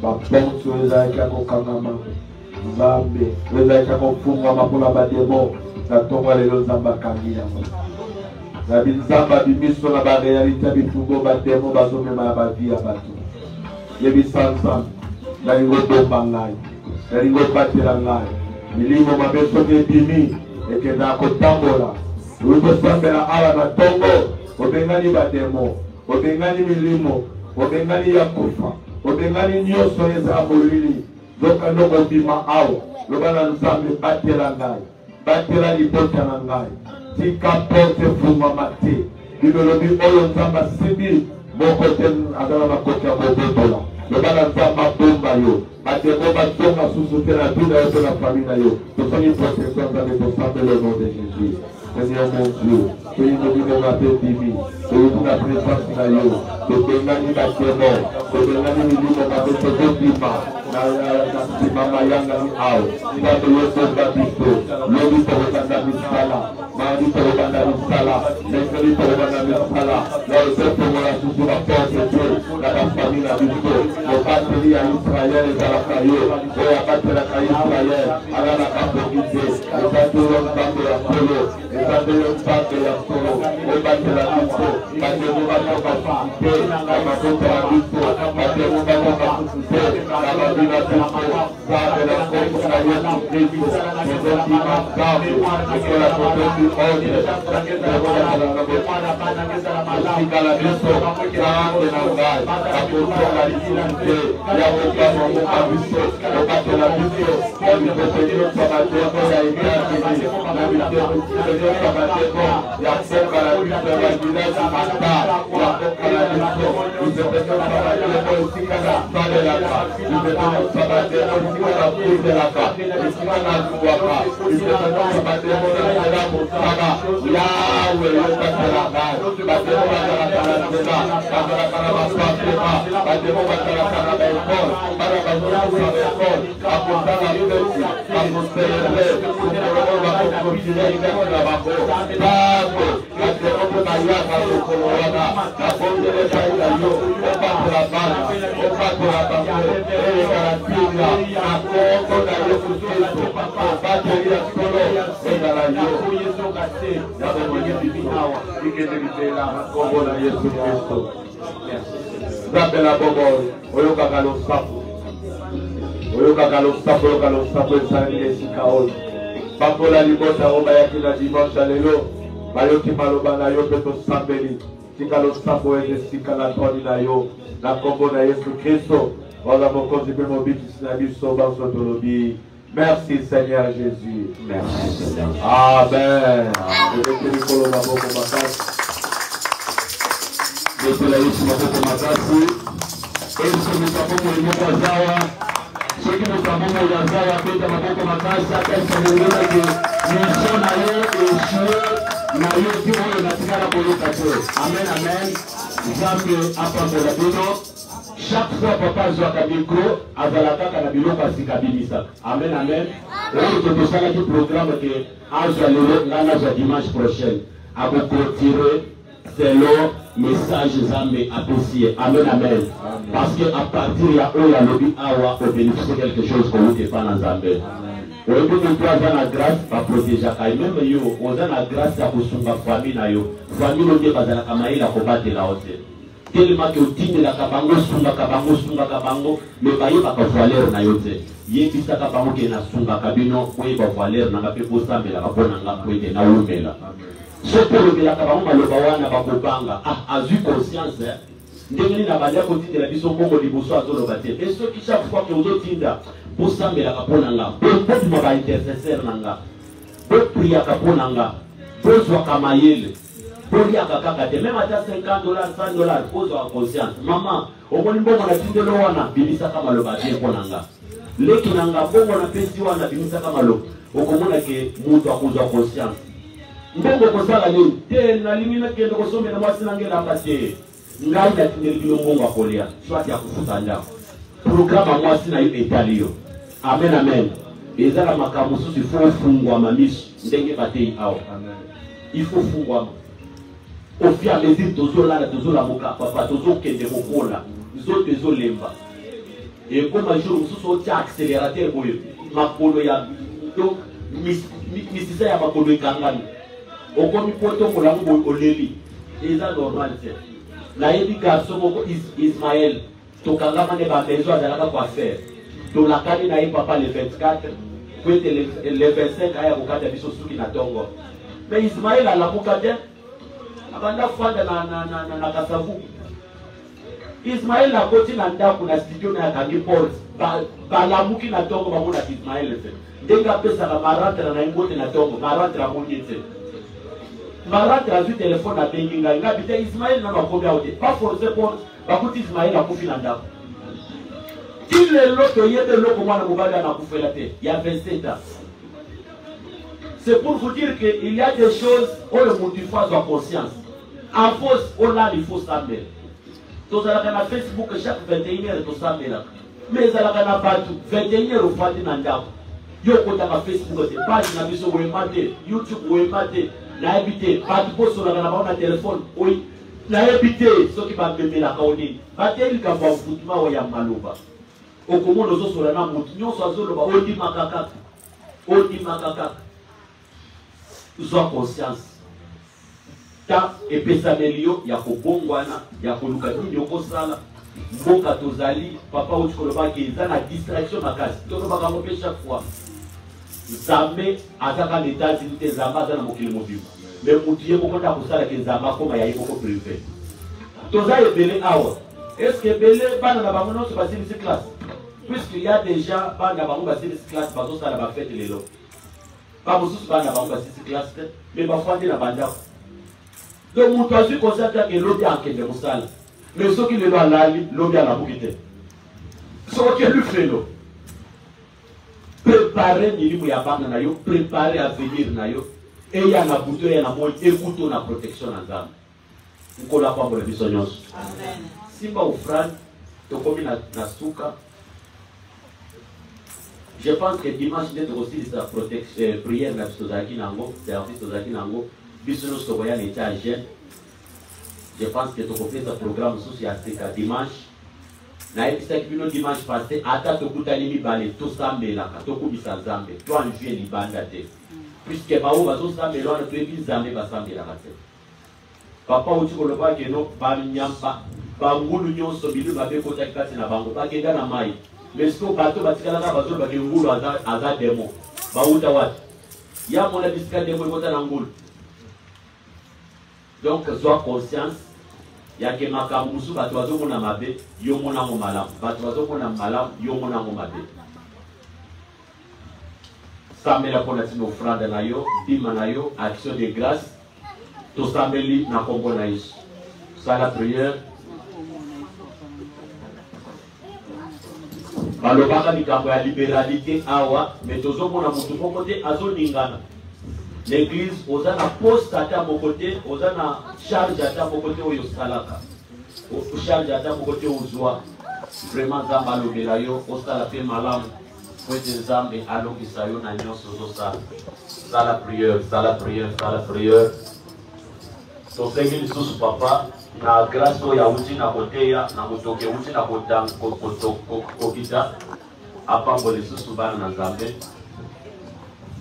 ma porte sur les aïkas au Kanama, Zambe, les aïkas au Fungama pour la Bademo, la tombe à l'Elozamba Kangiyama. La Binzamba du Misso, la réalité du Fungo Bademo, Bazome ma vie à Batu. Les Bisanzam, la Ringo Bombangai, la Ringo Batelangai, les Limo Mabesone Dimi, et que n'a qu'au Tambola, le Bosambela Ala na Tongo, au Bengani Bademo, au Bengani Milimo, au Bengani Yakufa, au Bengani Nyoso Ezamolili, Zoka Nogo Bima Ao, le Balanzame Batelangai, Batela Libotanangai, Tika Porte Fumamate, Bibolobi Olonzamba Sibi, Mokoten Adama Kota Bobola, le Balanzama Bombayo, Batemo Batonga Susutela, toute la famille, pour son protection dans les ensemble le nom de Jésus. Seigneur mon Dieu, que nous nous mettons divin, que nous la présence de Dieu, que Bengani Batemo, que Bengani Milimo Babeto Bima, Mama Yanga ni Ao, ina de Yesu Baptisto, Lobi Torobanda Misala, Mari Torobanda Misala, Nekeri Torobanda Misala, la Yosefu Mola Susura Porte Dieu, la famille la Bisto, le batterie à Israël et à la Kayo, et à battre à Israël, à la Kapokite, le batteur de la Polo, et le batteur de la Polo, et battre la Bisto, battre le batteur Kapokite, la batteur de la Bisto, battre le batteur Kapokite, la batteur de la Bisto, Padre la forza di Cristo, Bakola libota oba yaki na dimanche lelo bayoki maloba na yo pe tosambeli tika losambo ete sika na toni na yo na kombo na Yesu Kristo wala mokonzi pe mobikisi na biso banso tolobi. Merci Seigneur Jésus. Merci Seigneur. Amen. Ceux qui nous avons mis dans la tête de ma makasi, akasa mungina ki mission na yo échoué na yo ki oyo natikala koluka te. Amen, amen. Nzambe apambola bino. Chaque fois papa zwaka micro azala kaka na biloko asika bimisaka. Amen, amen. Oyo totosalaki programme ke azwa lelo nga nazwa dimanche prochaine akokortire selon message Zambé apprécié. Amen, amen. Parce que à partir de là, on a lobby awa pour bénéficier quelque chose qu'on ne fait pas dans Zambé. On a la grâce pour protéger. Même yo, on a la grâce pour soutenir la famille na yo. Famille on dit bazala kamaï la combattre la haute. Tellement que au la kabango sunga kabango, mais pas yo pas voiler na yo te. Yé bisa kabango qui na sunga kabino, oui pas voiler na ngape pour Zambé la kabona ngape na umela. Ce que le Bilakabaon Malobawana Bakobanga a eu conscience, ndengeni na balia kotinde la biso bongo liboso azolobate. Et ceux qui chaque fois que vous otinda pour sambe la kaponanga, pour tu m'a intercesseur nanga, pour prier kaponanga, pour soit kamayele, pour ya kaka te même à $50, $100, pose en conscience. Maman, au moins bongo na tinde lo wana bilisa kama lobate ponanga. Leki nanga bongo na pesi wana bilisa kama lo. Okomona ke mutu akuzwa conscience. Mbongo kosala leo te na limina kende kosomela mwasi nangela pate ngai na tindeli bilo mbongo akolia soit ya kufuta ndako programme à moi si na étalé. Amen, amen. Et ça, la makamusu, il faut fungwa mamis. Il faut fungwa. Au fur et à mesure, toujours là, toujours la moka, papa, toujours qu'il y a des mots là. Nous autres, toujours lemba. Et comme un jour, nous sommes accélérateur, ma polo ya. Donc, misisa ya ma polo kangani. Au comme il faut qu'on l'a au leli. Et ça, normal, c'est. La yebi garçon, Ismaël, tokanga mane ba maison à la quoi faire. Donc la carte n'a pas le 24, puis le 25 à Yabokata Bisosuki na Tongo. Mais Ismaël a la Bokata, abanda fanda na Kasavu. Ismaël a côté na ndaku na studio na Kangi Port, ba la muki na Tongo ba mona Ismaël fait. Denga pesa na maratra na ngote na Tongo, maratra monyete. Maratra zu téléphone na benginga, ngabite Ismaël na makobi aote. Pas forcé pour ba côté Ismaël a kofi na ndaku. Il est l'autre, il y a de l'autre, il y a 27 ans. C'est pour vous dire qu'il y a des choses où le motif a conscience. En fausse, il faut s'amener. Tous les Facebook, chaque 21h, tout ça, mais ils ont battu 21h au Fadi Nandam. Yo, quand on Facebook, c'est pas une avis sur YouTube, ou ématé, n'a habité, pas de poste sur la téléphone, oui, n'a habité, ce qui va me la caudine. Batel, quand on fout, ou y'a malouba. Au comment nous sommes là, nous sommes odi makaka. Nous avons conscience. Ta epesanelio ya kobongwana ya kolukani yoko sala. Mboka tozali papa utikoloba ki na distraction makasi. Toloba ka mope chaque fois. Zambe ataka l'état d'unité zamba na mokili mobile. Mais mutiye mokonda kusala ke zamba koma ya yiko privé. Toza ebele awa. Est-ce que belé bana na bango non se passer cette classe? Puisqu'il y a déjà pas d'abord basé cette classe, pas ça la fête les lots. Pas beaucoup pas d'abord basé cette classe, mais parfois de la bande. Donc mon toit sur constate que l'eau bien en de moussal. Mais ce qui le doit l'aller, l'eau bien la bouquette. Ce qui lui fait l'eau. Préparer n'ili ya bande na yo, préparer à venir na yo. Et il y a la bouteille, il y a la moelle, écoute la protection en dame. Vous connaissez pas pour les bisognos. Amen. Si pas offrande, tu commis la souka. Je pense que dimanche, il y a aussi sa prière, la Sozaki Nango, service Sozaki Nango, Bissono Soboya l'État jeune. Je pense que tu as fait ce programme social dimanche. Le dimanche passé, Ata Tokutani Bale, tout ça, Melaka, Tokubi Sanzambe, toi en juillet Libandate. Puisque Bao va tout ça, mais l'on a prévu Zambe Basambe la raté. Papa, où tu le vois que non, Bamiampa, Bangulu Nyon Sobilu, Babe Kotakati na Bango, Bakega na Mai. Mais ce que bateau batikala na bateau ba ngulu aza demo ba uta wat ya mona bisika demo ikota na ngulu. Donc sois conscience ya ke makamusu bato bazo mona mabe yo mona mo malamu bato bazo mona malamu yo mona mo mabe. Samela pona tino offrande na yo bima na yo action de grâce to sameli na kombo na Yesu. Ça la prière. Balobaka likambo ya libéralité awa mais tozomona mutu moko te azolingana. L'église oza na poste ata moko te, oza na charge ata moko te oyo salaka. O charge ata moko te ozwa. Vraiment Nzambe alobela yo osala pe malamu po ete Nzambe alongisa yo na nyonso ozosala. Sala prière, sala prière, sala prière. Tosengi lisusu papa na grâce ya uti na koteya na motoke uti na kotang kokita apambola lisusu bana na Nzambe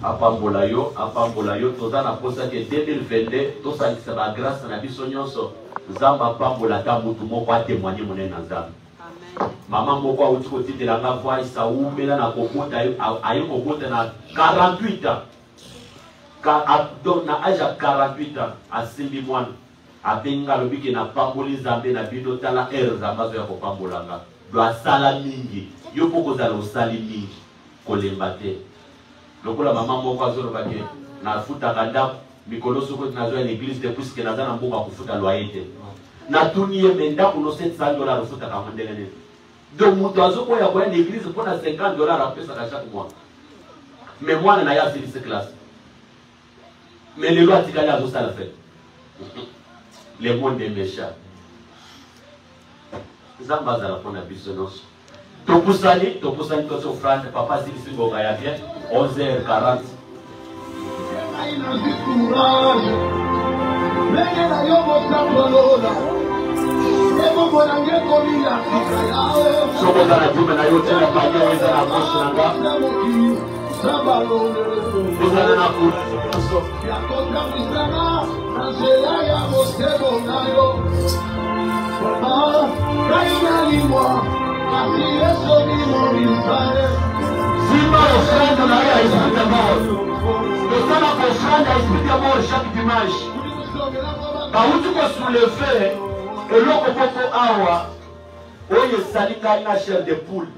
apambola yo toza na posa ke 2022 tosalisa ba grâce na biso nyonso Nzambe apambola ta mutu moko atémoigner monene na Nzambe. Mama moko uti kotitela nga voix isaumela na kokota ayo kokota na 48 ans. Donc na âge à 48 ans asimbi mwana abenga lobiki na pamboli Nzambe na bino tala Nzambe zo ya kopambolanga do asala mingi yo poko za lo sali mingi kolemba te lokola mama moko azoloba ke na futa kanda mikolo soko na zo ya l'église de puisque na za na mboka kufuta loyer te na tuniye menda kuno $700 futa ka mondele ne donc mutu azoko ya kwa l'église pour na $50 a pesa ka chaque mois mais moi na ya service classe. Mais les lois tigales à la fête. Le monde est méchant. Zamba za la pona bisonos. Topusani, toute offrande, papa Zilisi Bogaya vient, 11h40. Chaque dimanche, quand tu vas soulever, et l'autre popo awa, oye salika ina chair de poule,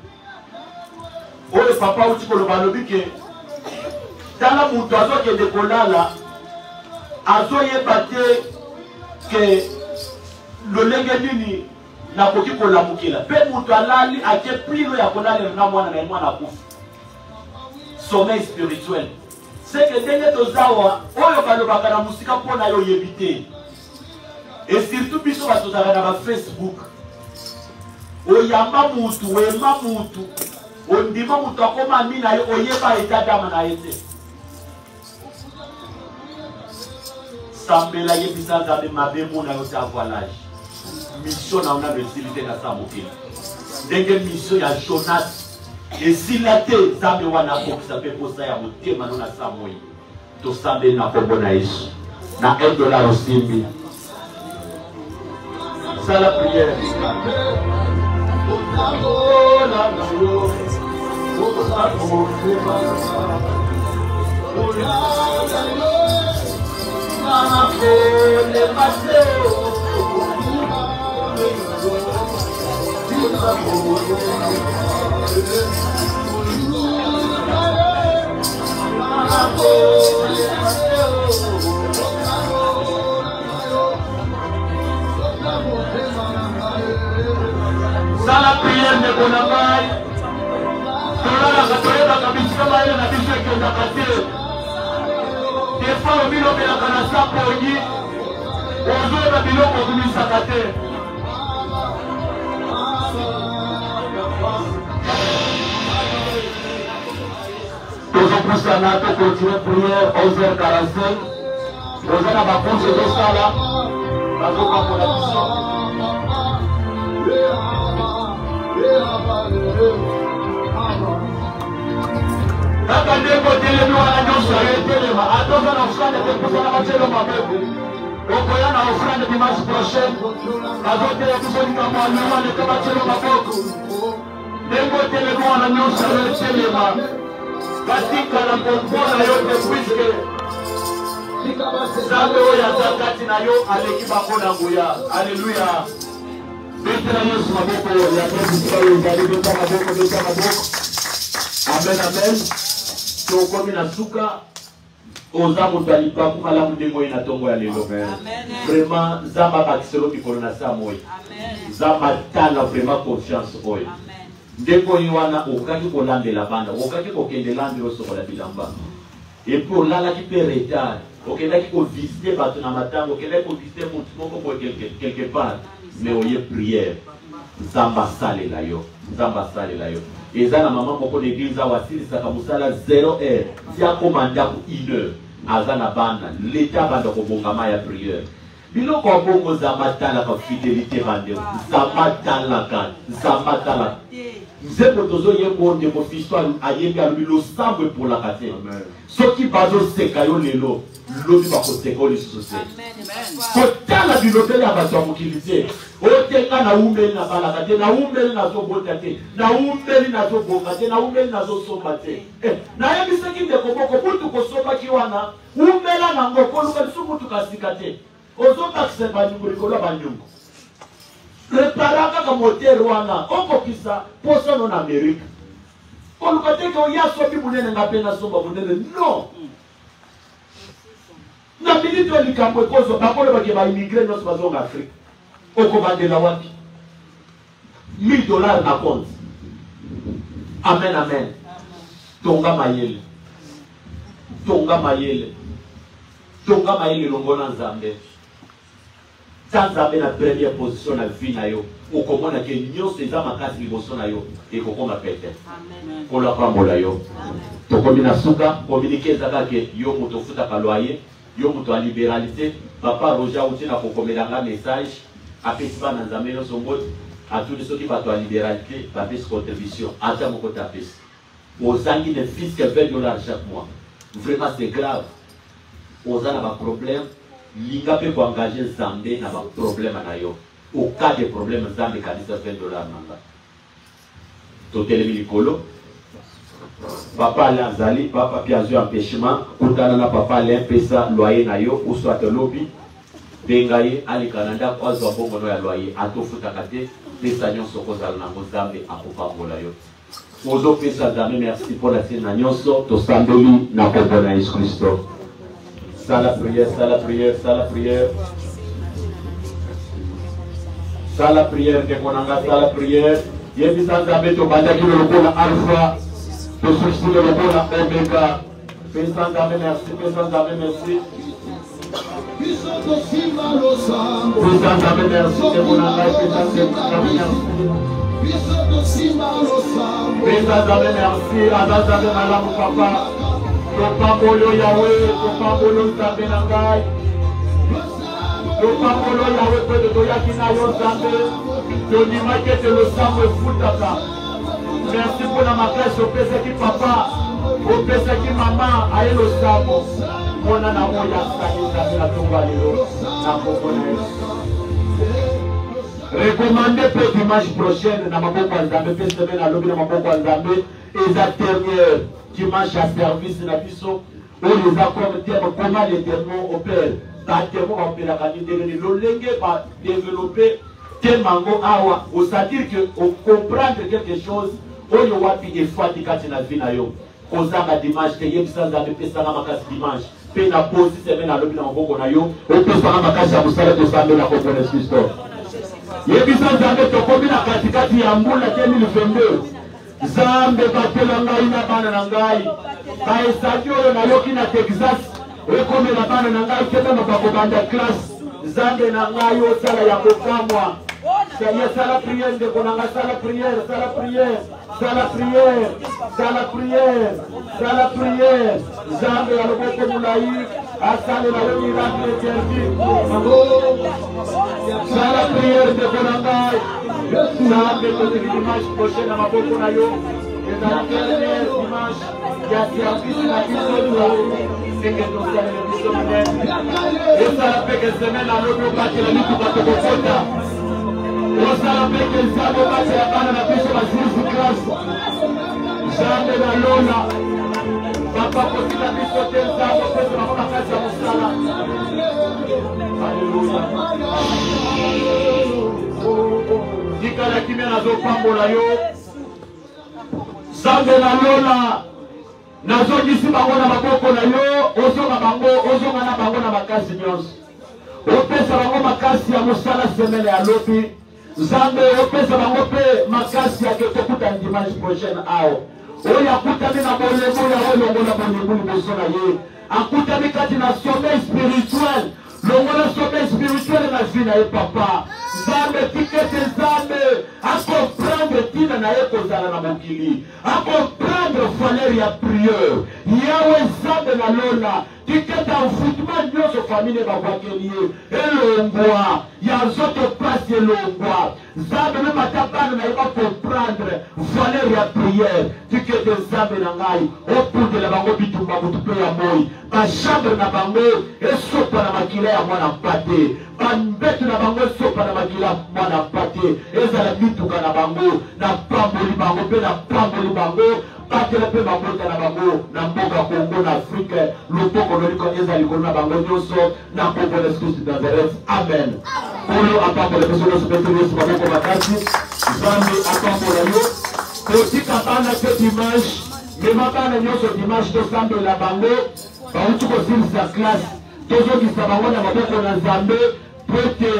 oye papa ou tu peux le balobike, dans la moutazo qui est de kolala, azoye bate que le lengenini na koki kola mukila, pe mutalali a ke plilo ya kolala na mwana na mwana kufu. Sommeil spirituel. C'est que dès que Zawa, oyo balobaka na musika pona yo yebite. Et surtout biso batozaka na Facebook. Oyamba mutu, wema mutu. Ondima mutu akoma mina yo oyeba eta dama na ete. Sambela yebisa zabe mabemo na yo ta voilage. Mission na ona besilite na samokila. Denge mission ya Jonas. Et si la tête ça me wana kokisa pe posa ya motema no na samoi to sambe na kombo na Yesu na $1 osimbi ça la prière Ça la prière de Bonamai. Tola la katoyeba kabisa maile na biso ekenda kate. Des fois au bilo bela kana sapongi. Ozo na biloko kumisa kate. Toujours pour ça, on a continué prière 11h45. Vous avez ma ponce de ça là. La coca pour la mission. Akande kote le no ala nyosha yetelema atoka na ofrande kukuza na machelo mabebu okoya na ofrande dimanche prochain azote ya kusoni kama nyuma le kama machelo maboko dengo tele no ala nyosha yetelema katika na kompona yote puisque Zabe oya zakati na yo aleki bakona nguya haleluya Bethra Yesu maboko ya Kristo yo zali beta maboko amen amen tokomi na suka oza moto alipaku malamu ndenge oyo na ntongo ya lelo vraiment zamba bakiselo mikolo na saa moi zamba tala vraiment confiance oyo ndenge oyo wana okaki kolandela banda okaki kokende landelo sokola bilamba epuis olalaki mpe retard okendaki kovisite bato na matango okendaki kovisite motu moko boye quelque part mais oye prière zamba salela yo zamba salela yo eza na mama moko l'église awa asilisaka mosala 0h ziakoma ndako 1h aza na bana leta banda kobongama ya prière biloko ya bongo zamba talaka fidélité bandeko zamba talaka nzembo tozoyembo ndeko fisto ayembi alobi losambo epolaka te soki bazoseka yo lelo lobi bakoseka yo lisusu te kotala bilobeli ya bato ya mokili te otenga na umeli na balaka te na umeli nazobota te na umeli nazobonga te na umeli nazosomba te nayebisaki ndeko moko butu kosombaki wana umela nango koluka lisu butu kasika te ozobakisa banyungu likolo ya banyungu prepara kaka motere wana okokisa posono na Amerika koluka teke oya sobi munene nga mpe nasomba munene non na minute ya likambo ekozo bakolo bake baimigre nyonso bazonga Afrika okobandela wapi $1000 na compte amen amen tonga mayele tonga mayele longo na Nzambe Tanzambe na première position na vie na yo. Okomona ke nyonso eza makasi liboso na yo ekokoma pete. Kola pambola yo. Tokomi na suka communiquer ezaka ke yo moto futaka loyer, yo moto a libéralité. Papa Roger utina kokomelanga message apesi bana nzambe nyonso ngoti atuni soki bato a libéralité bapesi contribution ata moko tapesi. Ozangi ne fils que $20 chaque mois. Vraiment c'est grave. Ozana ba problème linga pe ko engager Zambé na ba problème na yo. Au cas de problème Zambé kanisa $20 nanga. Totelemi likolo. Papa Lanzali, papa Piazu empêchement, kutana na papa l'impesa loyer na yo ou soit lobby. Bengaye ali Canada kwa zo bongo no ya loyer atofuta kate pesa nyonso kozala na Zambé akopambola yo. Ozo pesa Zambé merci pour la scène na nyonso to sandoli na kombo na Yesu Kristo. Sala prière, sala prière, sala prière. Sala prière de konanga sala prière. Yebisa Zambé to bandaki le lokola alpha. To souci le lokola omega. Pesa Zambé merci, pesa Zambé merci. Pesa Zambé merci de konanga pesa Zambé merci. Pesa Zambé merci, Zambé malamu papa. Topambolo Yahweh, topambolo Zambé nangai. Topambolo Yahweh pede toyaki na yo Zambé. Tonima kete le sang efutaka. Merci pour la makasi opesa ki papa, opesa ki maman aye le sabo. Mona na moya sani Zambé na tonga lelo na kokone. Recommandez pour dimanche prochaine na maboko ya Zambé pe semaine à lobi na maboko ya Zambé eza dernière dimanche à service na biso on les a comme terme comment l'éternel opère ta terme opère la qualité le lenge va développer temango awa c'est-à-dire que on comprendre quelque chose on yo wapi efati kati na vie na yo kozanga dimanche te yebisa Zambé pesa na makasi dimanche pe na pause semaine à lobi na maboko na yo on pesa na makasi ya musala to Zambé na comprendre Christo yebisa Zambé to komi na katikati ya mbula 2022 Zambé batela ngai na bana na ngai ba esadio na yoki na Texas ekome na bana na ngai keta na bakobanda classe Zambé na ngai osala ya kokamwa ya sala prière de konanga sala prière sala prière sala prière sala prière sala prière Zambé ya loboko mulai asale na yoki miracle terdi sala prière de konanga Zambé to dimanche prochain na maboko na yo et dans la dernière dimanche il y a service na biso c'est que nous allons le biso et ça fait que semaine à l'autre partie la lutte va te kokota on ça fait que ça va passer à bana na biso ba sisi classe Zambé na lona papa kotila biso te Zambé pesa na mama kasi ya musala Alléluia Dikala kimia nazo pambola yo Zambé na lola nazo disi bango na maboko na yo ozonga na bango na makasi nyonso opesa bango makasi ya musala semaine ya lobi Zambé opesa bango pe makasi ya ketokuta dimanche prochaine ao oyo akutami na bolemo ya olongola bolemo liboso na ye akutami kati na sommeil spirituel longola sommeil spirituel na vie na ye papa Zambé tikete Zambé a comprendre tina na ye kozala na mokili a comprendre valeur ya prière Yahweh Zambé na lona tikete envoûtement nyonso famille babwakeli ye elongwa ya nzoto place elongwa Zambé me matabana na ye ba comprendre valeur ya prière tikete Zambé na ngai opundela bango bitumba mutu pe ya moi bachambre na bango esopa na makila ya mwana mpate bambetu na bango esopa na makila mwana mpate ezala mituka na bango na pamboli bango mpe na pamboli bango batela mpe mabota na bango na mboka Kongo na Afrique loboko loliko eza likolo na bango nyonso na kombo na Yesu Kristo Nazareth amen oyo apambola biso nyonso mpe nyonso maboko makasi Zambé apambola yo kotika bana te dimanche mema bana nyonso dimanche tosambela bango bauti kosilisa classe tozokisa bango na maboko na Zambé po ete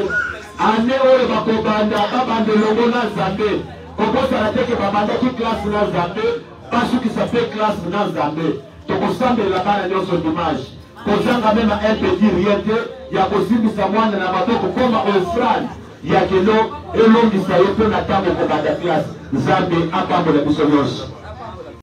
ane oyo bakobanda babanda elongo na Zambé kokosala teke babandaki classe na Zambé basukisa mpe classe na Zambé tokosambela bana nyonso dimanche kozanga même un petit rien te ya kosimbisa mwana na maboko koma Australie ya kelo elongisa yo mpe na ntango kobanda classe nzambe apambola biso nyonso.